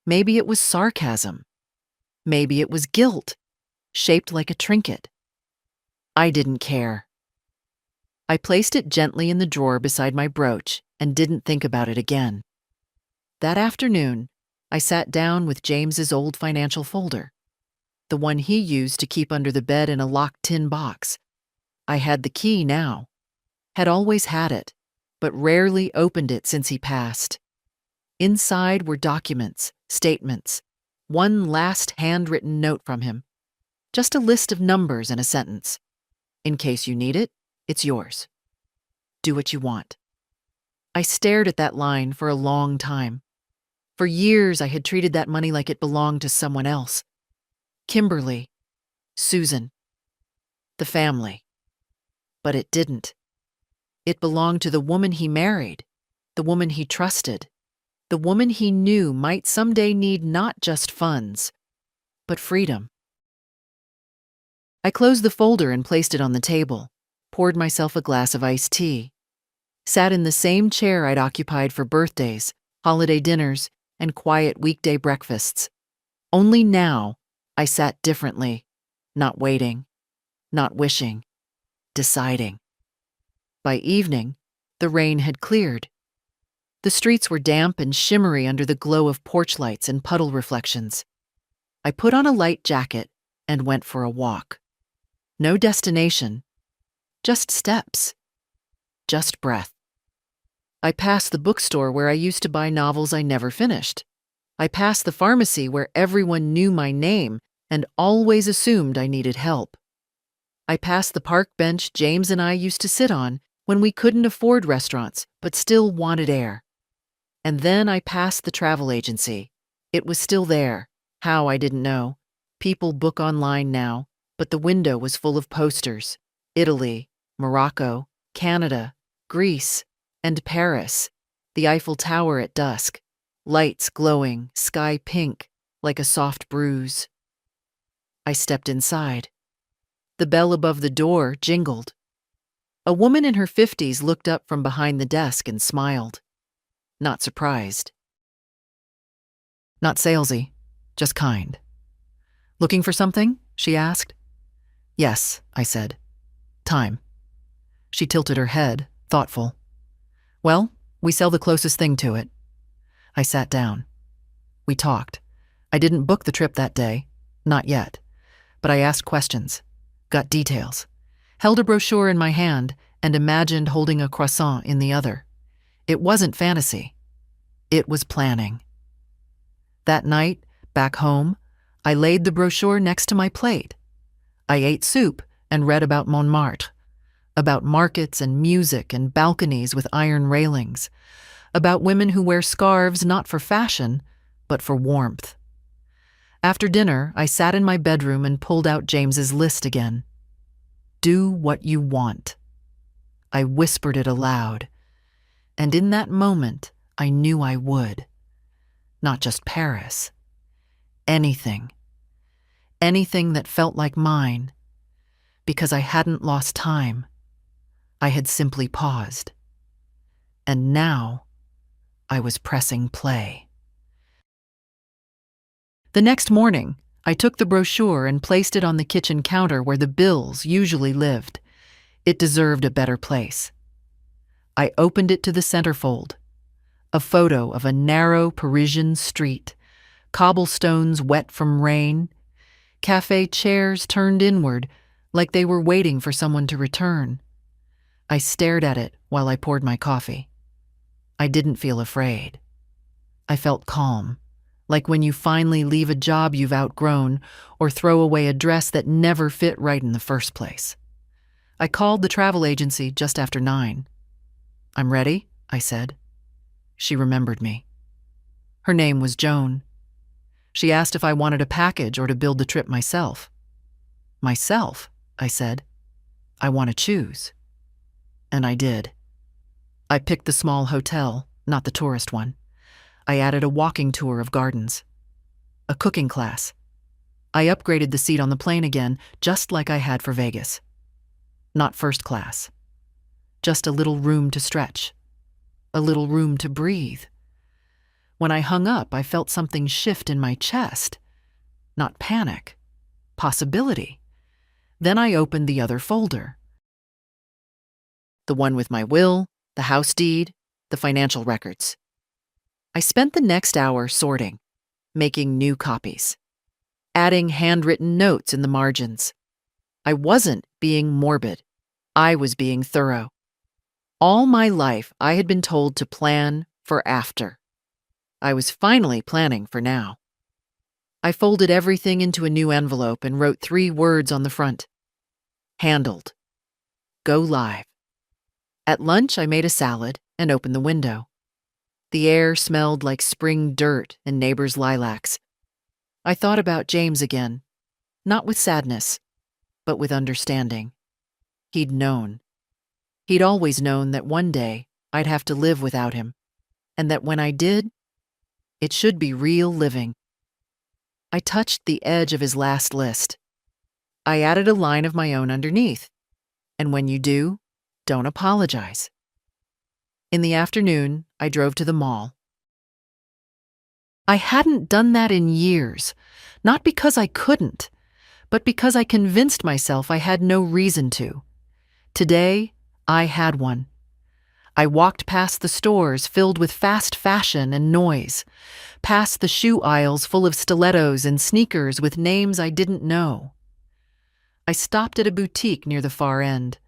Maybe it was sarcasm. Maybe it was guilt, shaped like a trinket. I didn't care. I placed it gently in the drawer beside my brooch and didn't think about it again. That afternoon, I sat down with James's old financial folder, the one he used to keep under the bed in a locked tin box. I had the key now. Had always had it, but rarely opened it since he passed. Inside were documents, statements, one last handwritten note from him. Just a list of numbers and a sentence. "In case you need it, it's yours. Do what you want." I stared at that line for a long time. For years, I had treated that money like it belonged to someone else. Kimberly, Susan, the family. But it didn't. It belonged to the woman he married, the woman he trusted, the woman he knew might someday need not just funds, but freedom. I closed the folder and placed it on the table, poured myself a glass of iced tea, sat in the same chair I'd occupied for birthdays, holiday dinners, and quiet weekday breakfasts. Only now, I sat differently, not waiting, not wishing, deciding. By evening, the rain had cleared. The streets were damp and shimmery under the glow of porch lights and puddle reflections. I put on a light jacket and went for a walk. No destination, just steps, just breath. I passed the bookstore where I used to buy novels I never finished. I passed the pharmacy where everyone knew my name and always assumed I needed help. I passed the park bench James and I used to sit on when we couldn't afford restaurants but still wanted air. And then I passed the travel agency. It was still there. How, I didn't know. People book online now, but the window was full of posters. Italy, Morocco, Canada, Greece, and Paris. The Eiffel Tower at dusk. Lights glowing, sky pink, like a soft bruise. I stepped inside. The bell above the door jingled. A woman in her 50s looked up from behind the desk and smiled. Not surprised. Not salesy, just kind. Looking for something? She asked. Yes, I said. Time. She tilted her head, thoughtful. Well, we sell the closest thing to it. I sat down. We talked. I didn't book the trip that day, not yet, but I asked questions, got details, held a brochure in my hand, and imagined holding a croissant in the other. It wasn't fantasy. It was planning. That night, back home, I laid the brochure next to my plate. I ate soup and read about Montmartre, about markets and music and balconies with iron railings, about women who wear scarves not for fashion, but for warmth. After dinner, I sat in my bedroom and pulled out James's list again. Do what you want. I whispered it aloud, and in that moment, I knew I would. Not just Paris. Anything. Anything that felt like mine. Because I hadn't lost time. I had simply paused. And now, I was pressing play. The next morning, I took the brochure and placed it on the kitchen counter where the bills usually lived. It deserved a better place. I opened it to the centerfold. A photo of a narrow Parisian street, cobblestones wet from rain, cafe chairs turned inward like they were waiting for someone to return. I stared at it while I poured my coffee. I didn't feel afraid. I felt calm, like when you finally leave a job you've outgrown or throw away a dress that never fit right in the first place. I called the travel agency just after 9. I'm ready, I said. She remembered me. Her name was Joan. She asked if I wanted a package or to build the trip myself. Myself, I said. I want to choose. And I did. I picked the small hotel, not the tourist one. I added a walking tour of gardens. A cooking class. I upgraded the seat on the plane again, just like I had for Vegas. Not first class. Just a little room to stretch. A little room to breathe. When I hung up, I felt something shift in my chest. Not panic. Possibility. Then I opened the other folder. The one with my will, the house deed, the financial records. I spent the next hour sorting, making new copies, adding handwritten notes in the margins. I wasn't being morbid. I was being thorough. All my life, I had been told to plan for after. I was finally planning for now. I folded everything into a new envelope and wrote 3 words on the front. Handled. Go live. At lunch, I made a salad and opened the window. The air smelled like spring dirt and neighbors' lilacs. I thought about James again, not with sadness, but with understanding. He'd known. He'd always known that one day I'd have to live without him, and that when I did, it should be real living. I touched the edge of his last list. I added a line of my own underneath, and when you do, don't apologize. In the afternoon, I drove to the mall. I hadn't done that in years, not because I couldn't, but because I convinced myself I had no reason to. Today, I had one. I walked past the stores filled with fast fashion and noise, past the shoe aisles full of stilettos and sneakers with names I didn't know. I stopped at a boutique near the far end.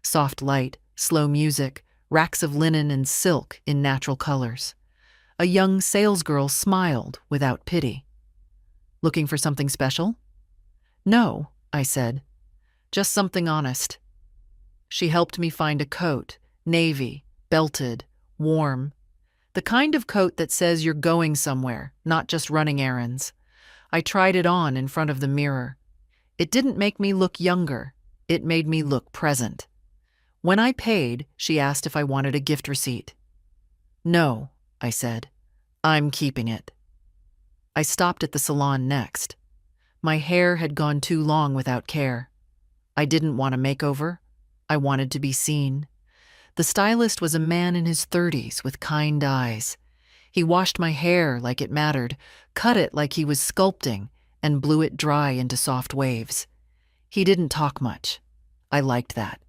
Soft light, slow music, racks of linen and silk in natural colors. A young salesgirl smiled without pity. Looking for something special? No, I said. Just something honest. She helped me find a coat, navy, belted, warm. The kind of coat that says you're going somewhere, not just running errands. I tried it on in front of the mirror. It didn't make me look younger. It made me look present. When I paid, she asked if I wanted a gift receipt. No, I said. I'm keeping it. I stopped at the salon next. My hair had gone too long without care. I didn't want a makeover. I wanted to be seen. The stylist was a man in his 30s with kind eyes. He washed my hair like it mattered, cut it like he was sculpting, and blew it dry into soft waves. He didn't talk much. I liked that.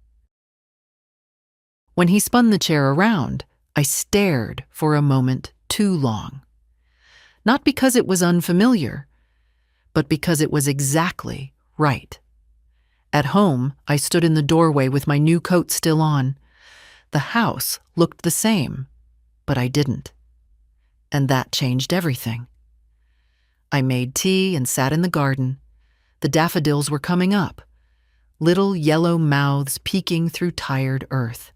When he spun the chair around, I stared for a moment too long. Not because it was unfamiliar, but because it was exactly right. At home, I stood in the doorway with my new coat still on. The house looked the same, but I didn't. And that changed everything. I made tea and sat in the garden. The daffodils were coming up, little yellow mouths peeking through tired earth.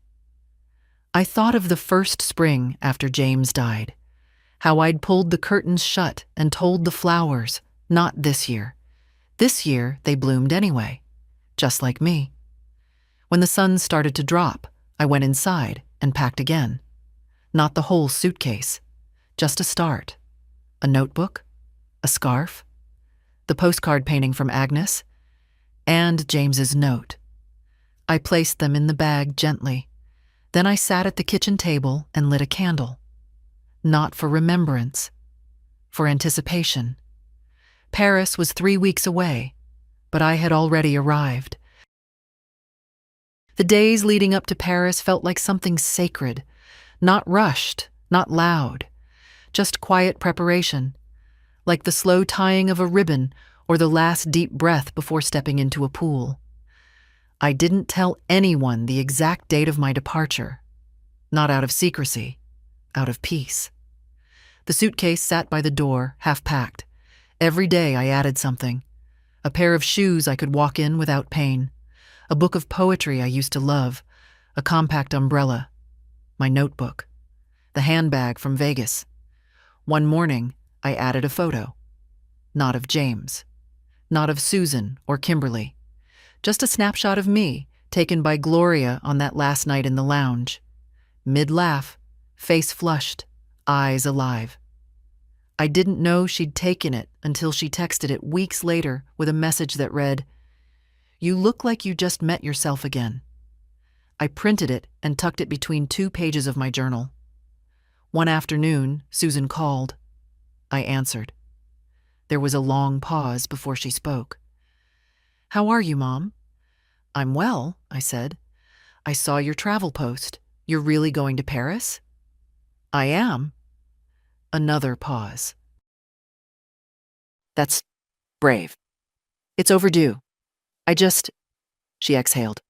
I thought of the first spring after James died, how I'd pulled the curtains shut and told the flowers, not this year. This year they bloomed anyway, just like me. When the sun started to drop, I went inside and packed again. Not the whole suitcase, just a start. A notebook, a scarf, the postcard painting from Agnes, and James's note. I placed them in the bag gently. Then I sat at the kitchen table and lit a candle. Not for remembrance, for anticipation. Paris was 3 weeks away, but I had already arrived. The days leading up to Paris felt like something sacred, not rushed, not loud, just quiet preparation, like the slow tying of a ribbon or the last deep breath before stepping into a pool. I didn't tell anyone the exact date of my departure, not out of secrecy, out of peace. The suitcase sat by the door, half-packed. Every day I added something. A pair of shoes I could walk in without pain. A book of poetry I used to love. A compact umbrella. My notebook. The handbag from Vegas. One morning, I added a photo. Not of James. Not of Susan or Kimberly. Just a snapshot of me, taken by Gloria on that last night in the lounge. Mid-laugh, face flushed, eyes alive. I didn't know she'd taken it until she texted it weeks later with a message that read, "You look like you just met yourself again." I printed it and tucked it between 2 pages of my journal. One afternoon, Susan called. I answered. There was a long pause before she spoke. "How are you, Mom?" "I'm well," I said. "I saw your travel post. You're really going to Paris?" "I am." Another pause. "That's brave. It's overdue. She exhaled.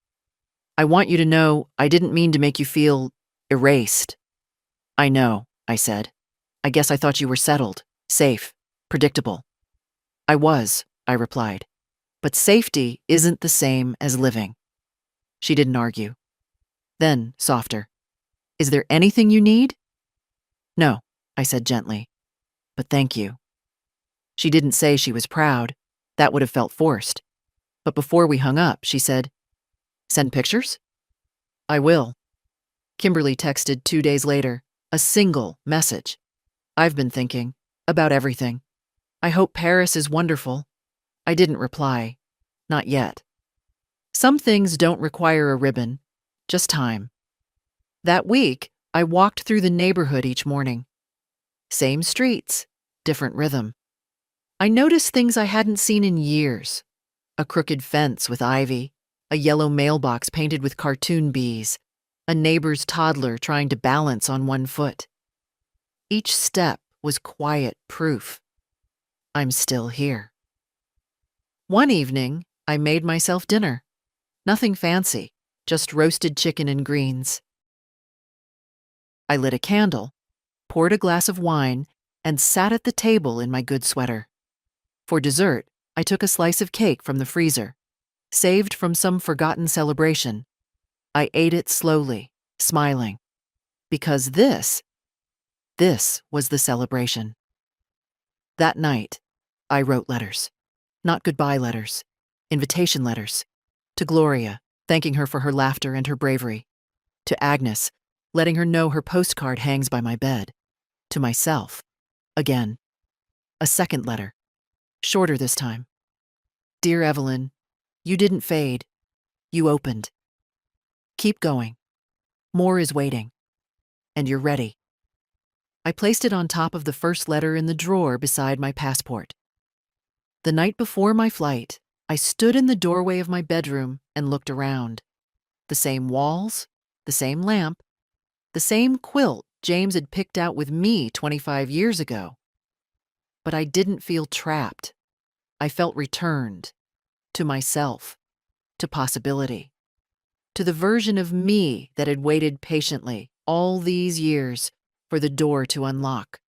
"I want you to know I didn't mean to make you feel erased." "I know," I said. "I guess I thought you were settled, safe, predictable." "I was," I replied. "But safety isn't the same as living." She didn't argue. Then, softer. "Is there anything you need?" "No," I said gently. "But thank you." She didn't say she was proud. That would have felt forced. But before we hung up, she said, "Send pictures?" "I will." Kimberly texted 2 days later, a single message. "I've been thinking about everything. I hope Paris is wonderful." I didn't reply. Not yet. Some things don't require a ribbon, just time. That week, I walked through the neighborhood each morning. Same streets, different rhythm. I noticed things I hadn't seen in years. A crooked fence with ivy, a yellow mailbox painted with cartoon bees, a neighbor's toddler trying to balance on one foot. Each step was quiet proof. I'm still here. One evening, I made myself dinner. Nothing fancy, just roasted chicken and greens. I lit a candle, poured a glass of wine, and sat at the table in my good sweater. For dessert, I took a slice of cake from the freezer, saved from some forgotten celebration. I ate it slowly, smiling, because this was the celebration. That night, I wrote letters. Not goodbye letters, invitation letters. To Gloria, thanking her for her laughter and her bravery. To Agnes, letting her know her postcard hangs by my bed. To myself, again. A second letter, shorter this time. Dear Evelyn, you didn't fade. You opened. Keep going. More is waiting. And you're ready. I placed it on top of the first letter in the drawer beside my passport. The night before my flight, I stood in the doorway of my bedroom and looked around. The same walls, the same lamp, the same quilt James had picked out with me 25 years ago. But I didn't feel trapped. I felt returned. To myself. To possibility. To the version of me that had waited patiently all these years for the door to unlock.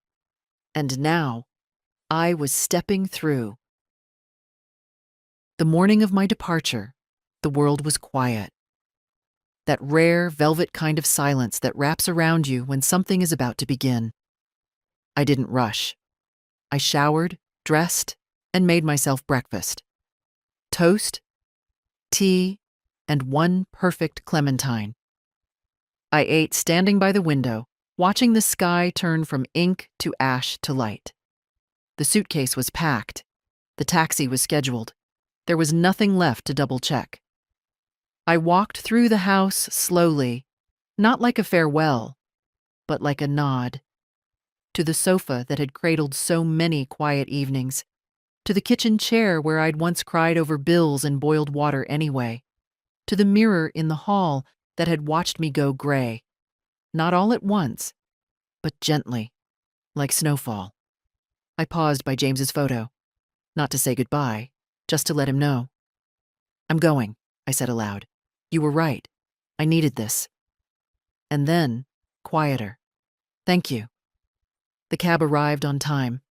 And now, I was stepping through. The morning of my departure, the world was quiet. That rare, velvet kind of silence that wraps around you when something is about to begin. I didn't rush. I showered, dressed, and made myself breakfast. Toast, tea, and one perfect clementine. I ate standing by the window, watching the sky turn from ink to ash to light. The suitcase was packed. The taxi was scheduled. There was nothing left to double-check. I walked through the house slowly, not like a farewell, but like a nod. To the sofa that had cradled so many quiet evenings. To the kitchen chair where I'd once cried over bills and boiled water anyway. To the mirror in the hall that had watched me go gray. Not all at once, but gently, like snowfall. I paused by James's photo, not to say goodbye, just to let him know. I'm going, I said aloud. You were right. I needed this. And then, quieter. Thank you. The cab arrived on time.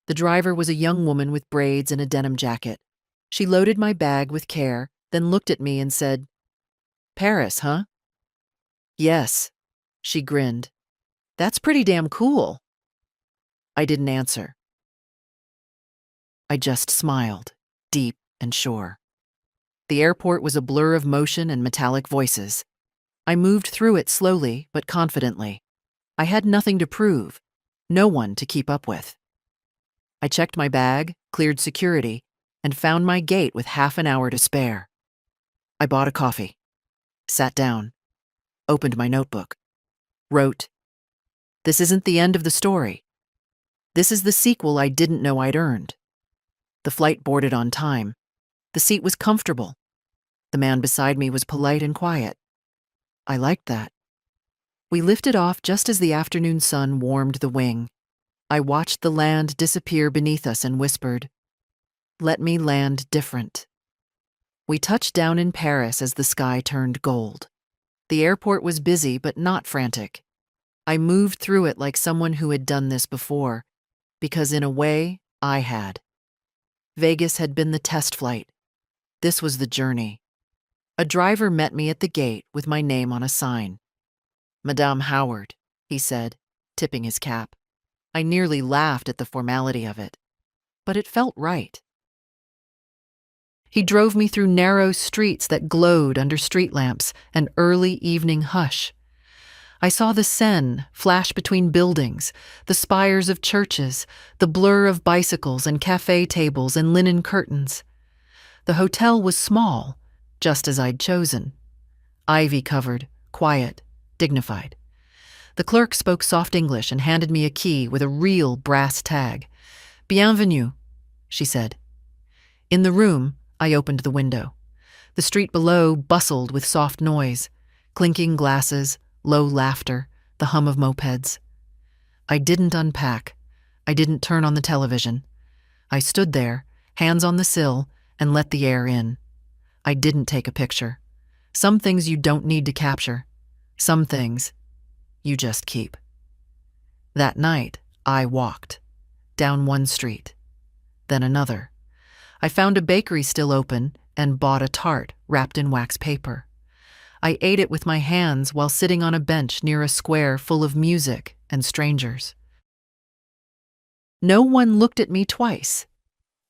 The driver was a young woman with braids and a denim jacket. She loaded my bag with care, then looked at me and said, Paris, huh? Yes, she grinned. That's pretty damn cool. I didn't answer. I just smiled, deep and sure. The airport was a blur of motion and metallic voices. I moved through it slowly but confidently. I had nothing to prove, no one to keep up with. I checked my bag, cleared security, and found my gate with half an hour to spare. I bought a coffee, sat down, opened my notebook, wrote, This isn't the end of the story. This is the sequel I didn't know I'd earned. The flight boarded on time. The seat was comfortable. The man beside me was polite and quiet. I liked that. We lifted off just as the afternoon sun warmed the wing. I watched the land disappear beneath us and whispered, Let me land different. We touched down in Paris as the sky turned gold. The airport was busy but not frantic. I moved through it like someone who had done this before, because in a way, I had. Vegas had been the test flight. This was the journey. A driver met me at the gate with my name on a sign. Madame Howard, he said, tipping his cap. I nearly laughed at the formality of it, but it felt right. He drove me through narrow streets that glowed under street lamps and early evening hush. I saw the Seine flash between buildings, the spires of churches, the blur of bicycles and cafe tables and linen curtains. The hotel was small, just as I'd chosen. Ivy-covered, quiet, dignified. The clerk spoke soft English and handed me a key with a real brass tag. Bienvenue, she said. In the room, I opened the window. The street below bustled with soft noise, clinking glasses, low laughter, the hum of mopeds. I didn't unpack. I didn't turn on the television. I stood there, hands on the sill, and let the air in. I didn't take a picture. Some things you don't need to capture. Some things you just keep. That night, I walked. Down one street. Then another. I found a bakery still open and bought a tart wrapped in wax paper. I ate it with my hands while sitting on a bench near a square full of music and strangers. No one looked at me twice,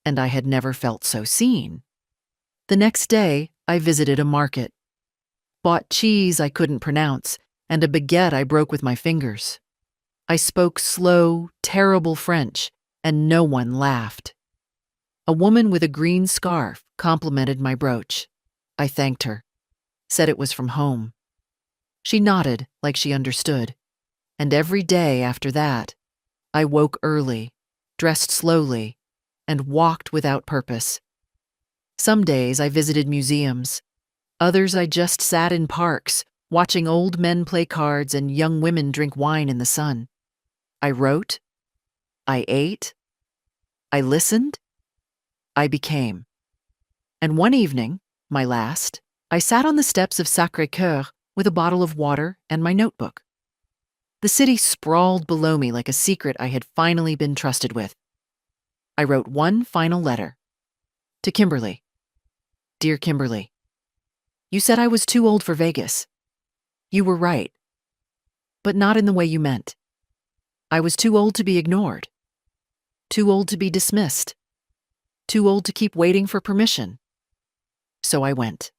and I had never felt so seen. The next day, I visited a market, bought cheese I couldn't pronounce, and a baguette I broke with my fingers. I spoke slow, terrible French, and no one laughed. A woman with a green scarf complimented my brooch. I thanked her, said it was from home. She nodded like she understood, and every day after that, I woke early, dressed slowly, and walked without purpose. Some days I visited museums. Others I just sat in parks, watching old men play cards and young women drink wine in the sun. I wrote. I ate. I listened. I became. And one evening, my last, I sat on the steps of Sacré-Cœur with a bottle of water and my notebook. The city sprawled below me like a secret I had finally been trusted with. I wrote one final letter. To Kimberly. Dear Kimberly, you said I was too old for Vegas. You were right. But not in the way you meant. I was too old to be ignored. Too old to be dismissed. Too old to keep waiting for permission. So I went.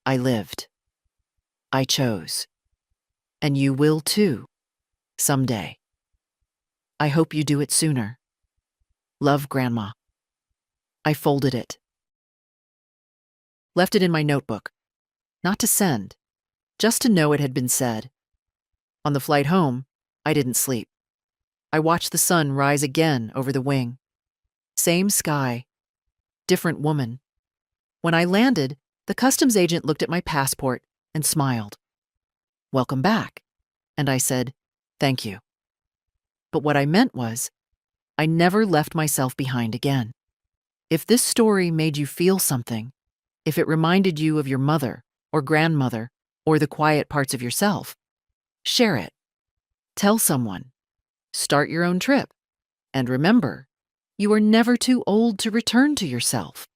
I lived. I chose. And you will too, someday. I hope you do it sooner. Love, Grandma. I folded it. Left it in my notebook. Not to send, just to know it had been said. On the flight home, I didn't sleep. I watched the sun rise again over the wing. Same sky, different woman. When I landed, the customs agent looked at my passport and smiled. Welcome back. And I said, thank you. But what I meant was, I never left myself behind again. If this story made you feel something, if it reminded you of your mother or grandmother or the quiet parts of yourself, share it. Tell someone. Start your own trip. And remember, you are never too old to return to yourself.